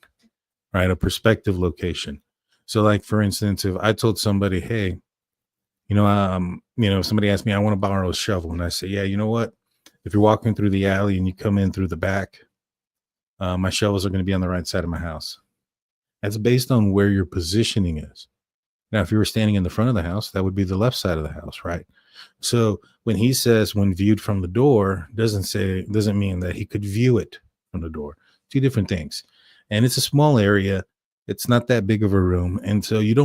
right? A perspective location. So like, for instance, if I told somebody, hey, if somebody asked me, I want to borrow a shovel. And I say, yeah, you know what? If you're walking through the alley and you come in through the back, my shovels are going to be on the right side of my house. That's based on where your positioning is. Now, if you were standing in the front of the house, that would be the left side of the house, right? So when he says when viewed from the door, doesn't mean that he could view it from the door. Two different things. And it's a small area. It's not that big of a room. And so you're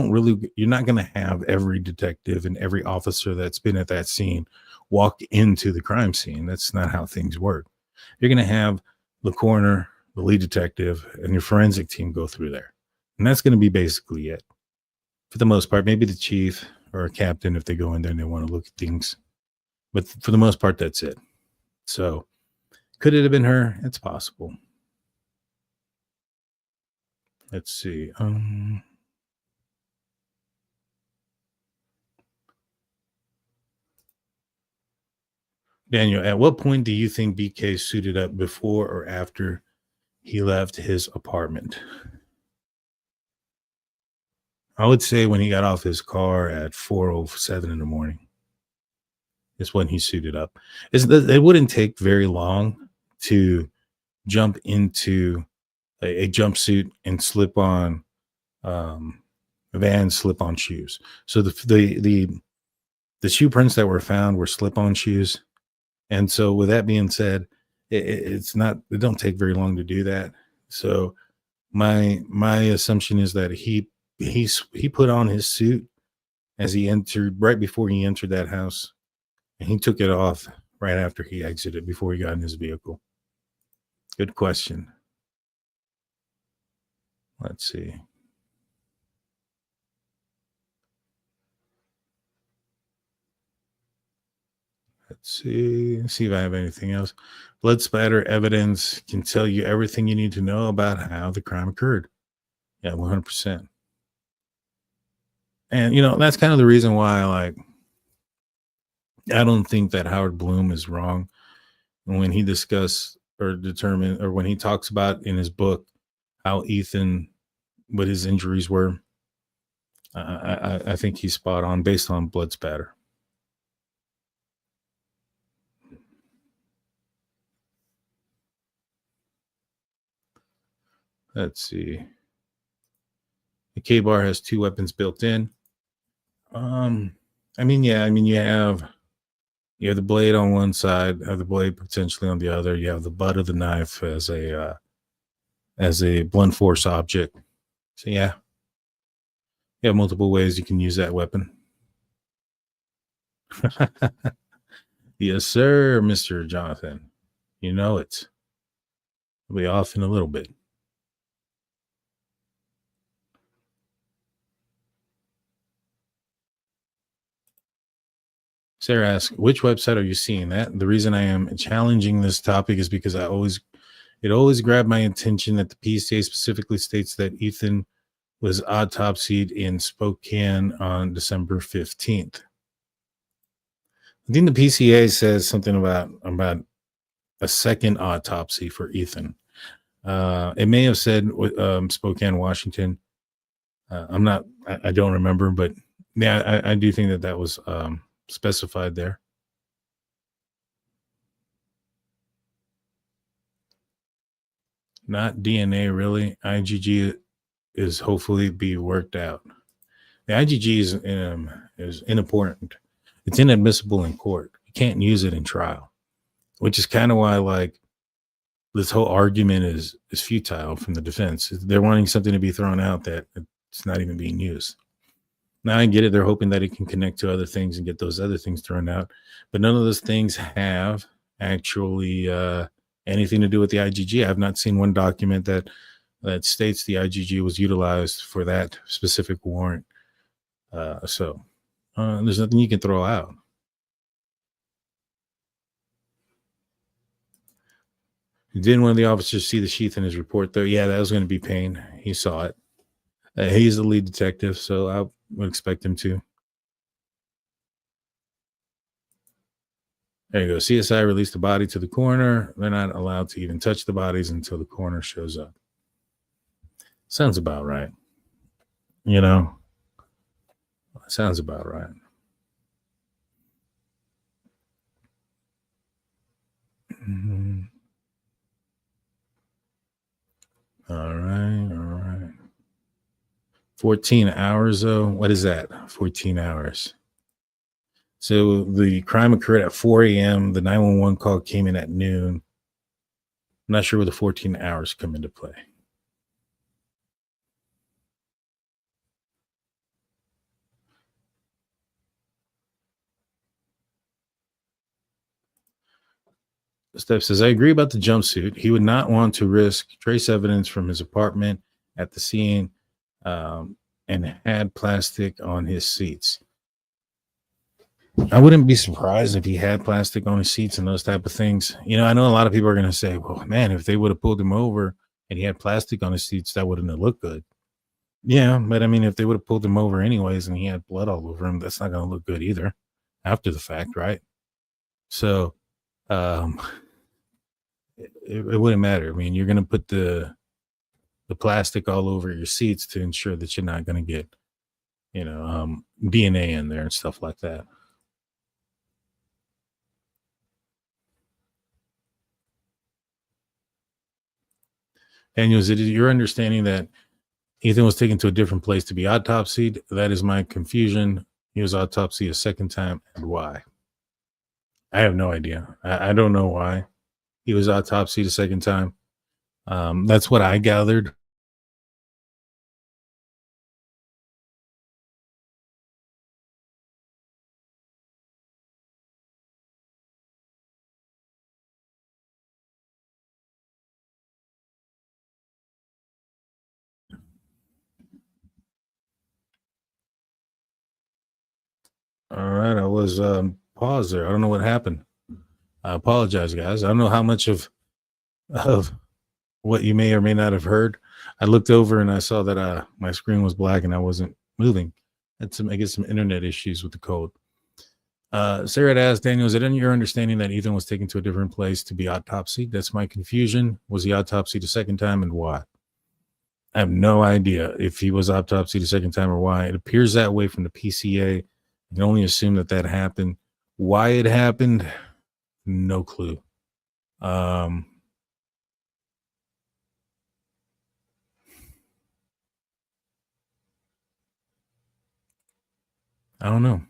not going to have every detective and every officer that's been at that scene walk into the crime scene. That's not how things work. You're going to have the coroner, the lead detective, and your forensic team go through there. And that's going to be basically it. For the most part, maybe the chief or a captain, if they go in there and they want to look at things. But for the most part, that's it. So could it have been her? It's possible. Let's see. Daniel, at what point do you think BK suited up, before or after he left his apartment? I would say when he got off his car at 4:07 in the morning is when he suited up. It wouldn't take very long to jump into a jumpsuit and slip on Vans slip-on shoes. So the shoe prints that were found were slip-on shoes, and so with that being said, it don't take very long to do that. So my assumption is that he put on his suit as he entered, right before he entered that house, and he took it off right after he exited, before he got in his vehicle. Good question. Let's see. Let's see if I have anything else. Blood splatter evidence can tell you everything you need to know about how the crime occurred. Yeah, 100%. And, that's kind of the reason why, I don't think that Howard Bloom is wrong when he discussed or determined, or when he talks about in his book how Ethan, what his injuries were. I think he's spot on based on blood spatter. Let's see. The K-bar has 2 weapons built in. You have the blade on one side, have the blade potentially on the other. You have the butt of the knife as a blunt force object. So yeah, you have multiple ways you can use that weapon. Yes, sir, Mr. Jonathan. You know it. We'll be off in a little bit. Sarah asks, which website are you seeing that? The reason I am challenging this topic is because it always grabbed my attention that the PCA specifically states that Ethan was autopsied in Spokane on December 15th. I think the PCA says something about a second autopsy for Ethan. It may have said Spokane, Washington. I don't remember, but yeah, I do think that was specified there. Not DNA, really. IgG is hopefully be worked out. The IgG is inimportant. It's inadmissible in court. You can't use it in trial, which is kind of why this whole argument is futile from the defense. They're wanting something to be thrown out that it's not even being used. Now I get it. They're hoping that it can connect to other things and get those other things thrown out. But none of those things have actually anything to do with the IgG. I've not seen one document that states the IgG was utilized for that specific warrant. So there's nothing you can throw out. Didn't one of the officers see the sheath in his report, though? Yeah, that was going to be Payne. He saw it. He's the lead detective, so I would expect him to. There you go. CSI released the body to the coroner. They're not allowed to even touch the bodies until the coroner shows up. Sounds about right. Sounds about right. Mm-hmm. All right. 14 hours, though. What is that? 14 hours. So the crime occurred at 4 a.m. The 911 call came in at noon. I'm not sure where the 14 hours come into play. Steph says, I agree about the jumpsuit. He would not want to risk trace evidence from his apartment at the scene and had plastic on his seats. I wouldn't be surprised if he had plastic on his seats and those type of things. I know a lot of people are going to say, well, man, if they would have pulled him over and he had plastic on his seats, that wouldn't have looked good. Yeah, but I mean, if they would have pulled him over anyways and he had blood all over him, that's not going to look good either after the fact, right? So it wouldn't matter. I mean, you're going to put the plastic all over your seats to ensure that you're not going to get DNA in there and stuff like that. Daniel, is it your understanding that Ethan was taken to a different place to be autopsied? That is my confusion. He was autopsied a second time, and why? I have no idea. I don't know why he was autopsied a second time. That's what I gathered. All right, I was paused there. I don't know what happened. I apologize, guys. I don't know how much of what you may or may not have heard. I looked over and I saw that my screen was black and I wasn't moving. I get some internet issues with the code. Sarah had asked, Daniel, is it in your understanding that Ethan was taken to a different place to be autopsied? That's my confusion. Was he autopsied a second time, and why? I have no idea if he was autopsied a second time or why. It appears that way from the PCA. I can only assume that happened. Why it happened, no clue. I don't know.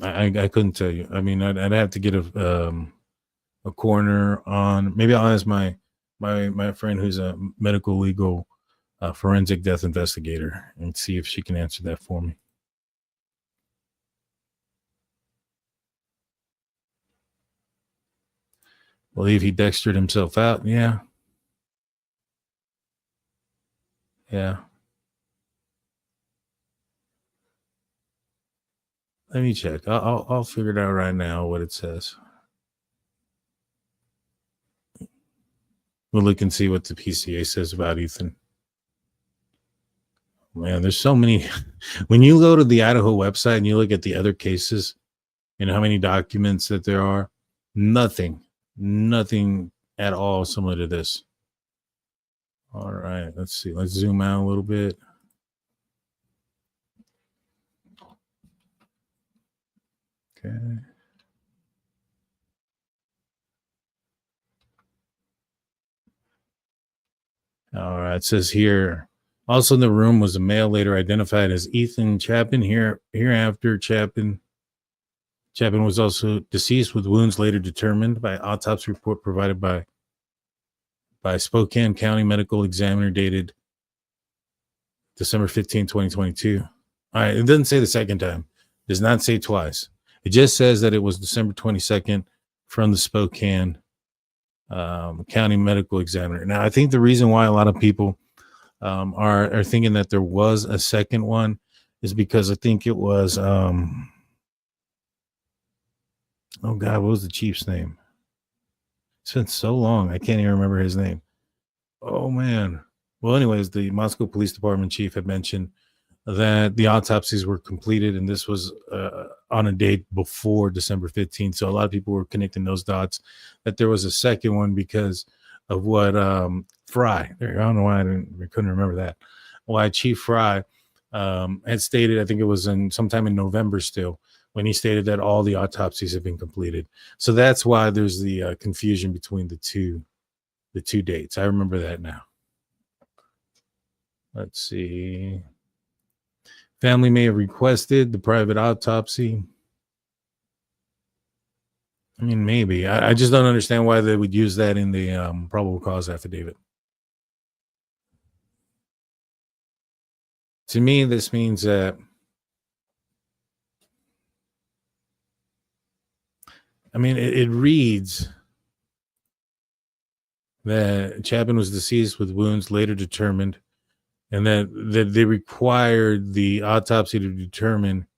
I couldn't tell you. I mean, I'd have to get a coroner on. Maybe I'll ask my friend who's a medical legal forensic death investigator and see if she can answer that for me. Believe he dextered himself out. Yeah. Let me check. I'll figure it out right now what it says. We'll look and see what the PCA says about Ethan. Man, there's so many. When you go to the Idaho website and you look at the other cases and how many documents that there are, nothing at all similar to this. All right, let's see. Let's zoom out a little bit. Okay. All right, it says here, also in the room was a male later identified as Ethan Chapin. Hereafter, Chapin was also deceased with wounds later determined by autopsy report provided by Spokane County Medical Examiner dated December 15, 2022. All right, it doesn't say the second time. It does not say twice. It just says that it was December 22nd from the Spokane County Medical Examiner. Now, I think the reason why a lot of people are thinking that there was a second one is because I think it was, oh God, what was the chief's name? It's been so long. I can't even remember his name. Oh, man. Well, anyways, the Moscow Police Department chief had mentioned that the autopsies were completed, and this was on a date before December 15th. So a lot of people were connecting those dots that there was a second one because of what Fry, I don't know why I couldn't remember that, why Chief Fry had stated, I think it was sometime in November still, when he stated that all the autopsies have been completed. So that's why there's the confusion between the two dates. I remember that now. Let's see. Family may have requested the private autopsy. I mean, maybe. I just don't understand why they would use that in the probable cause affidavit. To me, this means that, I mean, it reads that Chapin was deceased with wounds later determined, and that they required the autopsy to determine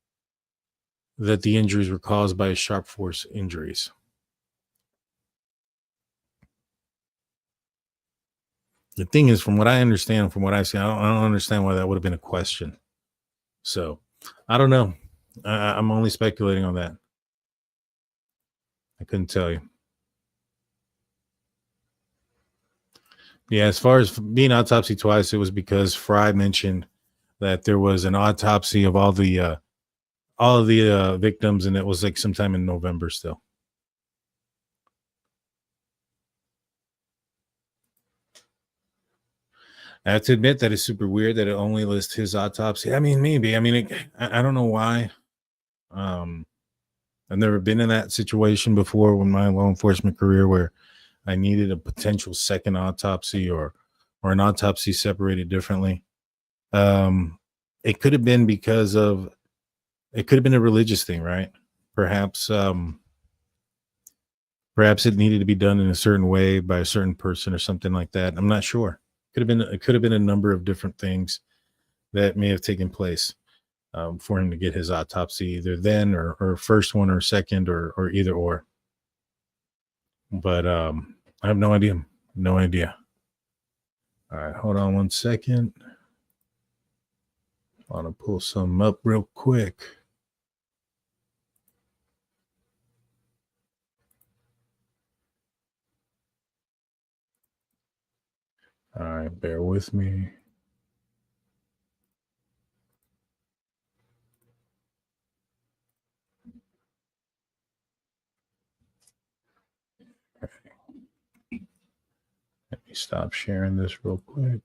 that the injuries were caused by sharp force injuries. The thing is, from what I understand, from what I see, I don't understand why that would have been a question. So, I don't know. I'm only speculating on that. I couldn't tell you. Yeah, as far as being autopsied twice, it was because Fry mentioned that there was an autopsy of all of the victims, and it was like sometime in November still. I have to admit that it's super weird that it only lists his autopsy. I mean, maybe. I mean, I don't know why. I've never been in that situation before with my law enforcement career where I needed a potential second autopsy or an autopsy separated differently. It could have been because of, it could have been a religious thing, right? Perhaps perhaps it needed to be done in a certain way by a certain person or something like that. I'm not sure. It could have been a number of different things that may have taken place for him to get his autopsy either then or first one or second or either or. But I have no idea. No idea. All right, hold on one second. I want to pull some up real quick. All right, bear with me. Let me stop sharing this real quick.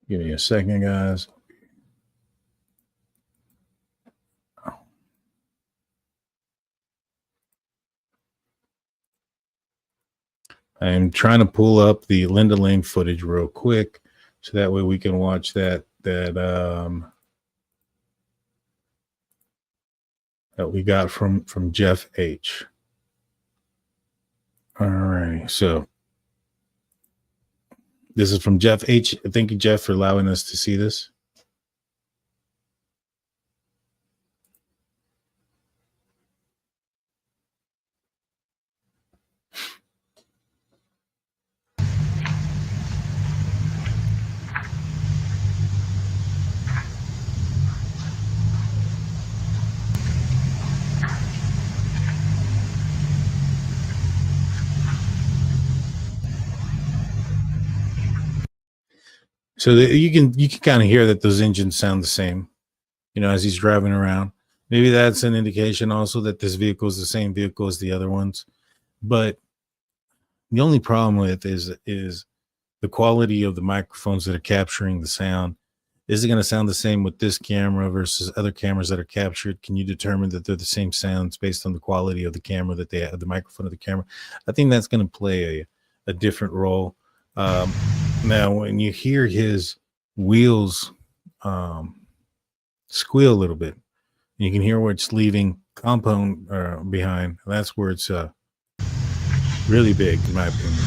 Give me a second, guys. I'm trying to pull up the Linda Lane footage real quick, so that way we can watch that we got from Jeff H. All right, so this is from Jeff H. Thank you, Jeff, for allowing us to see this. So you can kind of hear that those engines sound the same, you know, as he's driving around. Maybe that's an indication also that this vehicle is the same vehicle as the other ones. But the only problem with is the quality of the microphones that are capturing the sound. Is it going to sound the same with this camera versus other cameras that are captured? Can you determine that they're the same sounds based on the quality of the camera that they have, the microphone of the camera? I think that's going to play a different role. Now, when you hear his wheels squeal a little bit, you can hear where it's leaving compound behind. That's where it's really big, in my opinion.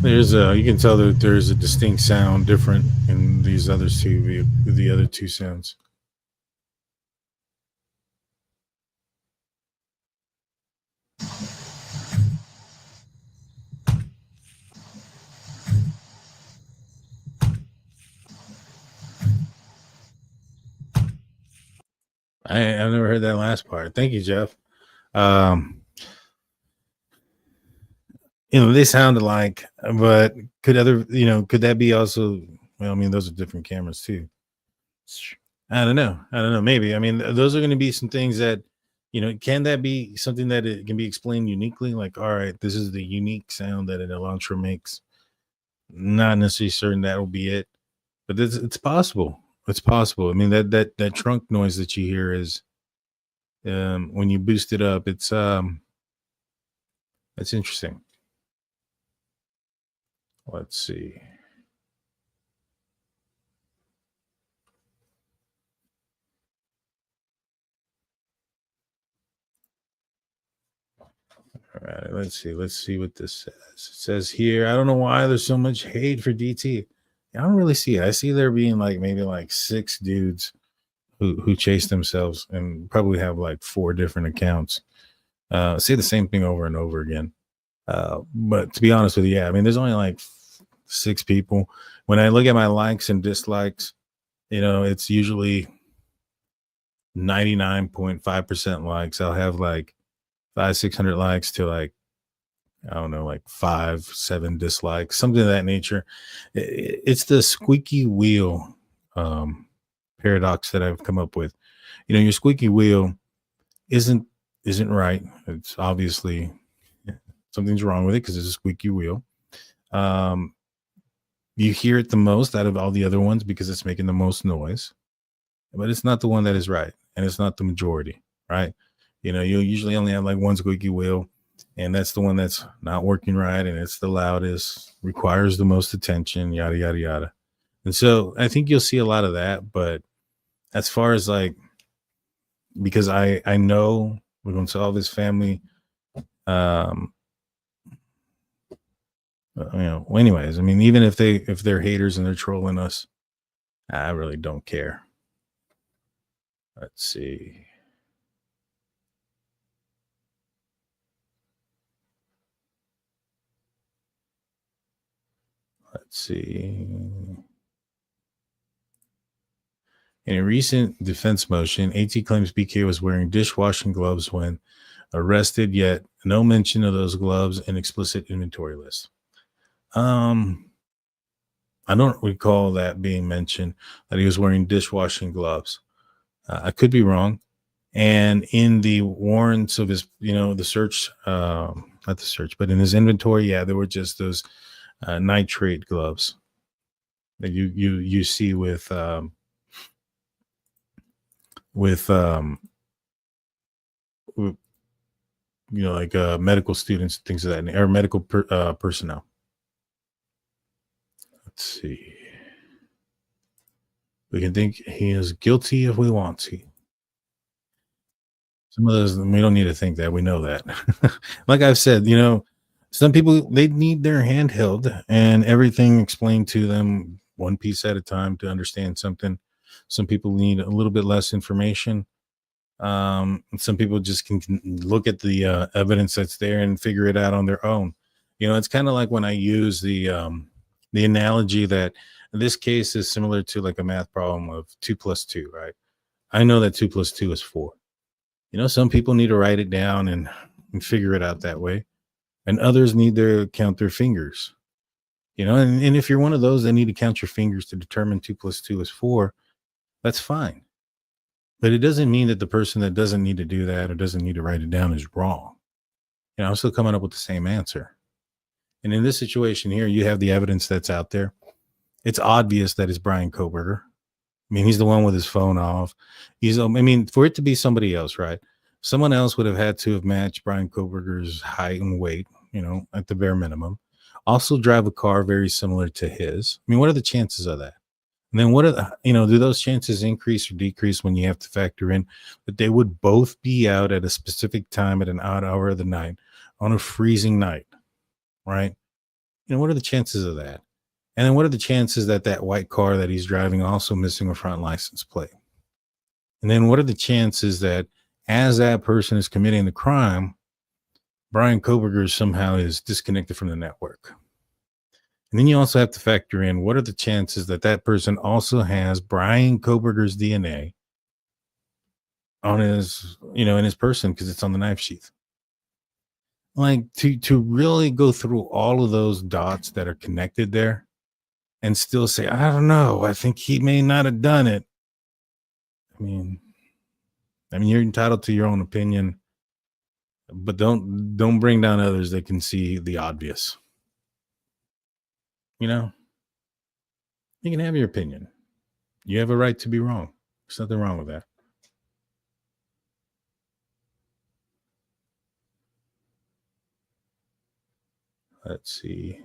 There's you can tell that there's a distinct sound different in these other two, the other two sounds. I've never heard that last part. Thank you, Jeff. You know, they sound alike, but could that be also, well, I mean, those are different cameras too. I don't know. Maybe. I mean, those are going to be some things that, you know, can that be something that it can be explained uniquely? Like, all right, this is the unique sound that an Elantra makes. Not necessarily certain that will be it, but it's possible. It's possible. I mean, that trunk noise that you hear is, when you boost it up, it's interesting. Let's see. All right, let's see what this says. It says here, I don't know why there's so much hate for DT. I don't really see it. I see there being like maybe like 6 dudes who chase themselves and probably have like 4 different accounts. Say the same thing over and over again. But to be honest with you, yeah, I mean, there's only like 6 people. When I look at my likes and dislikes, it's usually 99.5% likes. I'll have like 500-600 likes to like, I don't know, like 5-7 dislikes, something of that nature. It's the squeaky wheel paradox that I've come up with. Your squeaky wheel isn't right. It's obviously something's wrong with it because it's a squeaky wheel. You hear it the most out of all the other ones because it's making the most noise, but it's not the one that is right, and it's not the majority, right? You'll usually only have like one squeaky wheel, and that's the one that's not working right, and it's the loudest, requires the most attention, yada, yada, yada. And so I think you'll see a lot of that. But as far as like, because I know we're going to solve this family, anyways, I mean, even if they're haters and they're trolling us, I really don't care. Let's see. In a recent defense motion, AT claims BK was wearing dishwashing gloves when arrested, yet no mention of those gloves in explicit inventory list. I don't recall that being mentioned, that he was wearing dishwashing gloves. I could be wrong. And in the warrants of his, the search, not the search, but in his inventory, yeah, there were just those nitrate gloves that you see with like medical students, things of that, or medical personnel. Let's see. We can think he is guilty if we want to. Some of those, we don't need to think that. We know that. Like I've said, some people, they need their hand held and everything explained to them one piece at a time to understand something. Some people need a little bit less information. Some people just can look at the evidence that's there and figure it out on their own. It's kind of like when I use the analogy that this case is similar to like a math problem of 2 + 2, right? I know that 2 + 2 is 4. Some people need to write it down and figure it out that way, and others need to count their fingers. And if you're one of those that need to count your fingers to determine 2 + 2 is 4, that's fine. But it doesn't mean that the person that doesn't need to do that or doesn't need to write it down is wrong. I'm still coming up with the same answer. And in this situation here, you have the evidence that's out there. It's obvious that it's Bryan Kohberger. I mean, he's the one with his phone off. For it to be somebody else, right? Someone else would have had to have matched Bryan Kohberger's height and weight, at the bare minimum. Also drive a car very similar to his. I mean, what are the chances of that? And then what are do those chances increase or decrease when you have to factor in that they would both be out at a specific time at an odd hour of the night on a freezing night, right? What are the chances of that? And then what are the chances that that white car that he's driving also missing a front license plate? And then what are the chances that as that person is committing the crime, Bryan Kohberger somehow is disconnected from the network? And then you also have to factor in what are the chances that that person also has Bryan Kohberger's DNA on his, in his person because it's on the knife sheath. Like to really go through all of those dots that are connected there and still say, I don't know, I think he may not have done it. I mean, you're entitled to your own opinion, but don't bring down others that can see the obvious. You can have your opinion. You have a right to be wrong. There's nothing wrong with that. Let's see.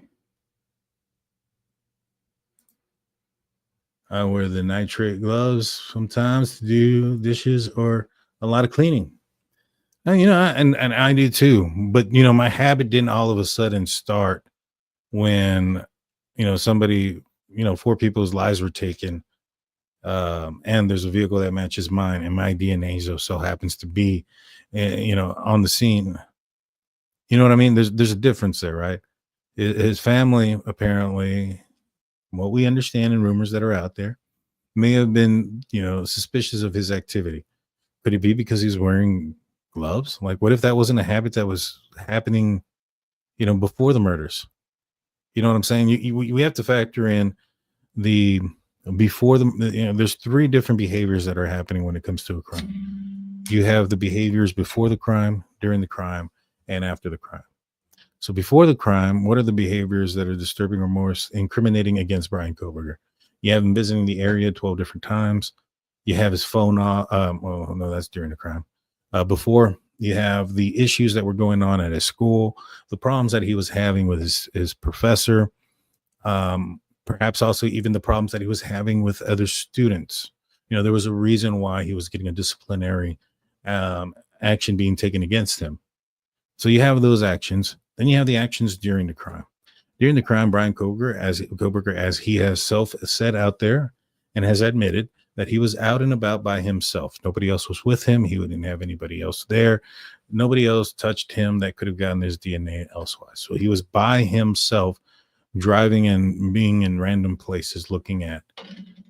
I wear the nitrate gloves sometimes to do dishes or a lot of cleaning. And I do too. But my habit didn't all of a sudden start when somebody, four people's lives were taken, and there's a vehicle that matches mine, and my DNA so happens to be, on the scene. You know what I mean? There's a difference there, right? His family, apparently, what we understand and rumors that are out there, may have been, suspicious of his activity. Could it be because he's wearing gloves? Like, what if that wasn't a habit that was happening, before the murders? You know what I'm saying? We have to factor in the before the, there's three different behaviors that are happening when it comes to a crime. You have the behaviors before the crime, during the crime, and after the crime. So before the crime, what are the behaviors that are disturbing or more incriminating against Bryan Kohberger? You have him visiting the area 12 different times. You have his phone off. Well, no, that's during the crime. Before, you have the issues that were going on at his school, the problems that he was having with his professor, perhaps also even the problems that he was having with other students. There was a reason why he was getting a disciplinary action being taken against him. So you have those actions. Then you have the actions during the crime. During the crime, Bryan Kohberger, as he has said out there and has admitted that he was out and about by himself. Nobody else was with him. He didn't have anybody else there. Nobody else touched him that could have gotten his DNA elsewise. So he was by himself, driving and being in random places, looking at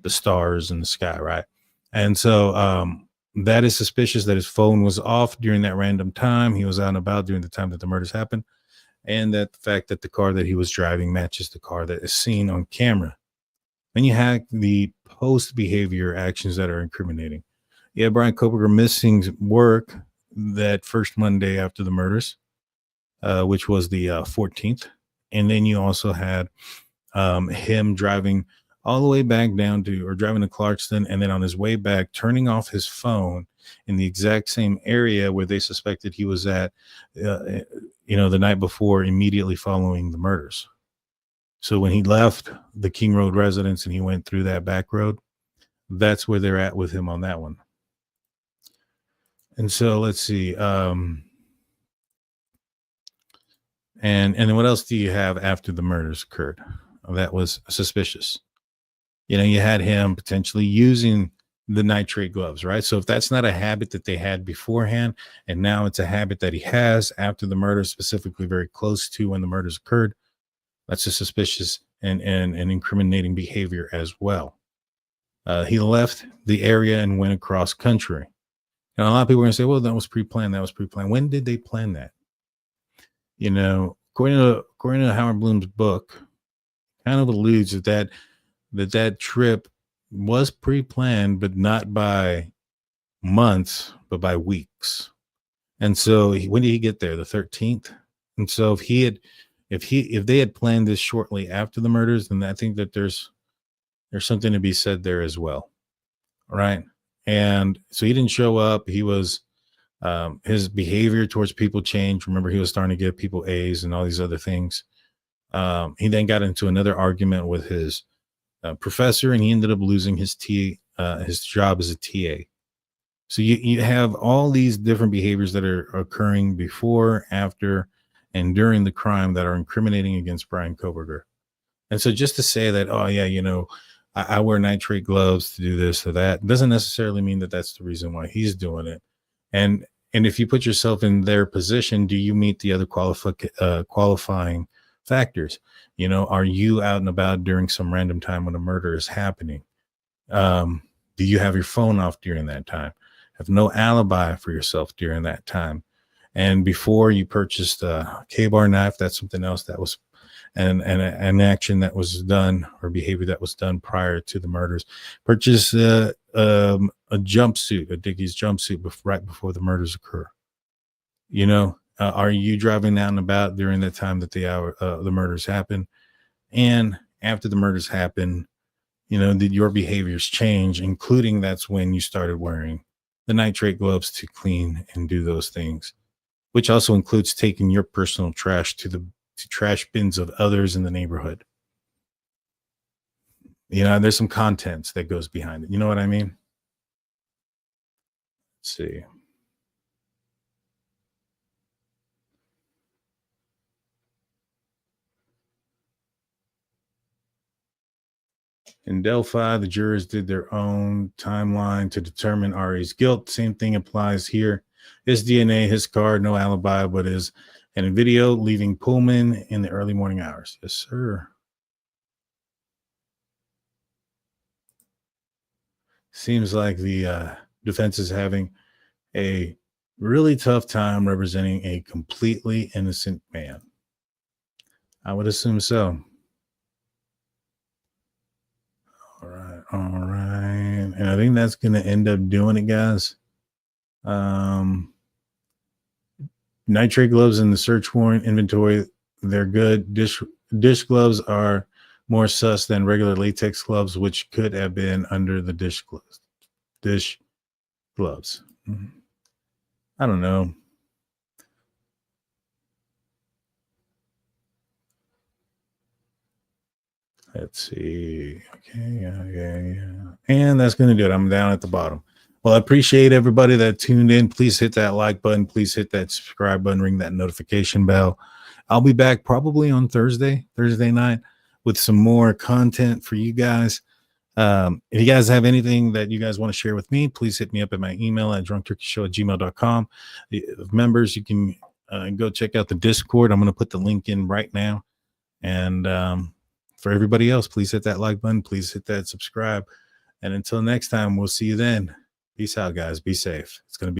the stars in the sky, right? And so that is suspicious that his phone was off during that random time. He was out and about during the time that the murders happened. And that the fact that the car that he was driving matches the car that is seen on camera. Then you have the post behavior actions that are incriminating. Yeah, Bryan Kohberger missing work that first Monday after the murders, which was the 14th. And then you also had him driving all the way back down to, or driving to Clarkston, and then on his way back, turning off his phone in the exact same area where they suspected he was at, the night before, immediately following the murders. So when he left the King Road residence and he went through that back road, that's where they're at with him on that one. And so let's see. And then what else do you have after the murders occurred? That was suspicious. You had him potentially using the nitrate gloves, right? So if that's not a habit that they had beforehand, and now it's a habit that he has after the murder, specifically very close to when the murders occurred, that's a suspicious and incriminating behavior as well. He left the area and went across country. A lot of people are going to say, well, that was pre-planned. When did they plan that? According to Howard Bloom's book, kind of alludes that trip was pre-planned, but not by months, but by weeks. And so when did he get there? The 13th. And so if they had planned this shortly after the murders, then I think that there's something to be said there as well. Right. And so he didn't show up. He was, his behavior towards people changed. Remember, he was starting to give people A's and all these other things. He then got into another argument with his professor, and he ended up losing his job as a TA. So you have all these different behaviors that are occurring before, after, and during the crime that are incriminating against Bryan Kohberger. And so just to say that, oh yeah, I wear nitrate gloves to do this or that, doesn't necessarily mean that that's the reason why he's doing it. And if you put yourself in their position, do you meet the other qualifying factors? Are you out and about during some random time when a murder is happening? Do you have your phone off during that time? Have no alibi for yourself during that time? And before you purchased a K-bar knife, that's something else that was an action that was done, or behavior that was done prior to the murders. Purchase a jumpsuit, a Dickies jumpsuit right before the murders occur. Are you driving out and about during the time that the murders happen? And after the murders happen, did your behaviors change, including that's when you started wearing the nitrate gloves to clean and do those things, which also includes taking your personal trash to trash bins of others in the neighborhood. There's some contents that goes behind it. You know what I mean? Let's see. In Delphi, the jurors did their own timeline to determine Ari's guilt. Same thing applies here. His DNA, his card, no alibi, but is in a video leaving Pullman in the early morning hours. Yes, sir. Seems like the defense is having a really tough time representing a completely innocent man. I would assume so. All right. And I think that's going to end up doing it, guys. Nitrate gloves in the search warrant inventory, they're good. Dish gloves are more sus than regular latex gloves, which could have been under the dish gloves. I don't know. Let's see. Okay, yeah. And that's going to do it. I'm down at the bottom. Well, I appreciate everybody that tuned in. Please hit that like button. Please hit that subscribe button. Ring that notification bell. I'll be back probably on Thursday night with some more content for you guys. If you guys have anything that you guys want to share with me, please hit me up at my email at drunkturkeyshow@gmail.com. The members, you can go check out the Discord. I'm going to put the link in right now. And for everybody else, please hit that like button. Please hit that subscribe. And until next time, we'll see you then. Peace out, guys. Be safe. It's going to be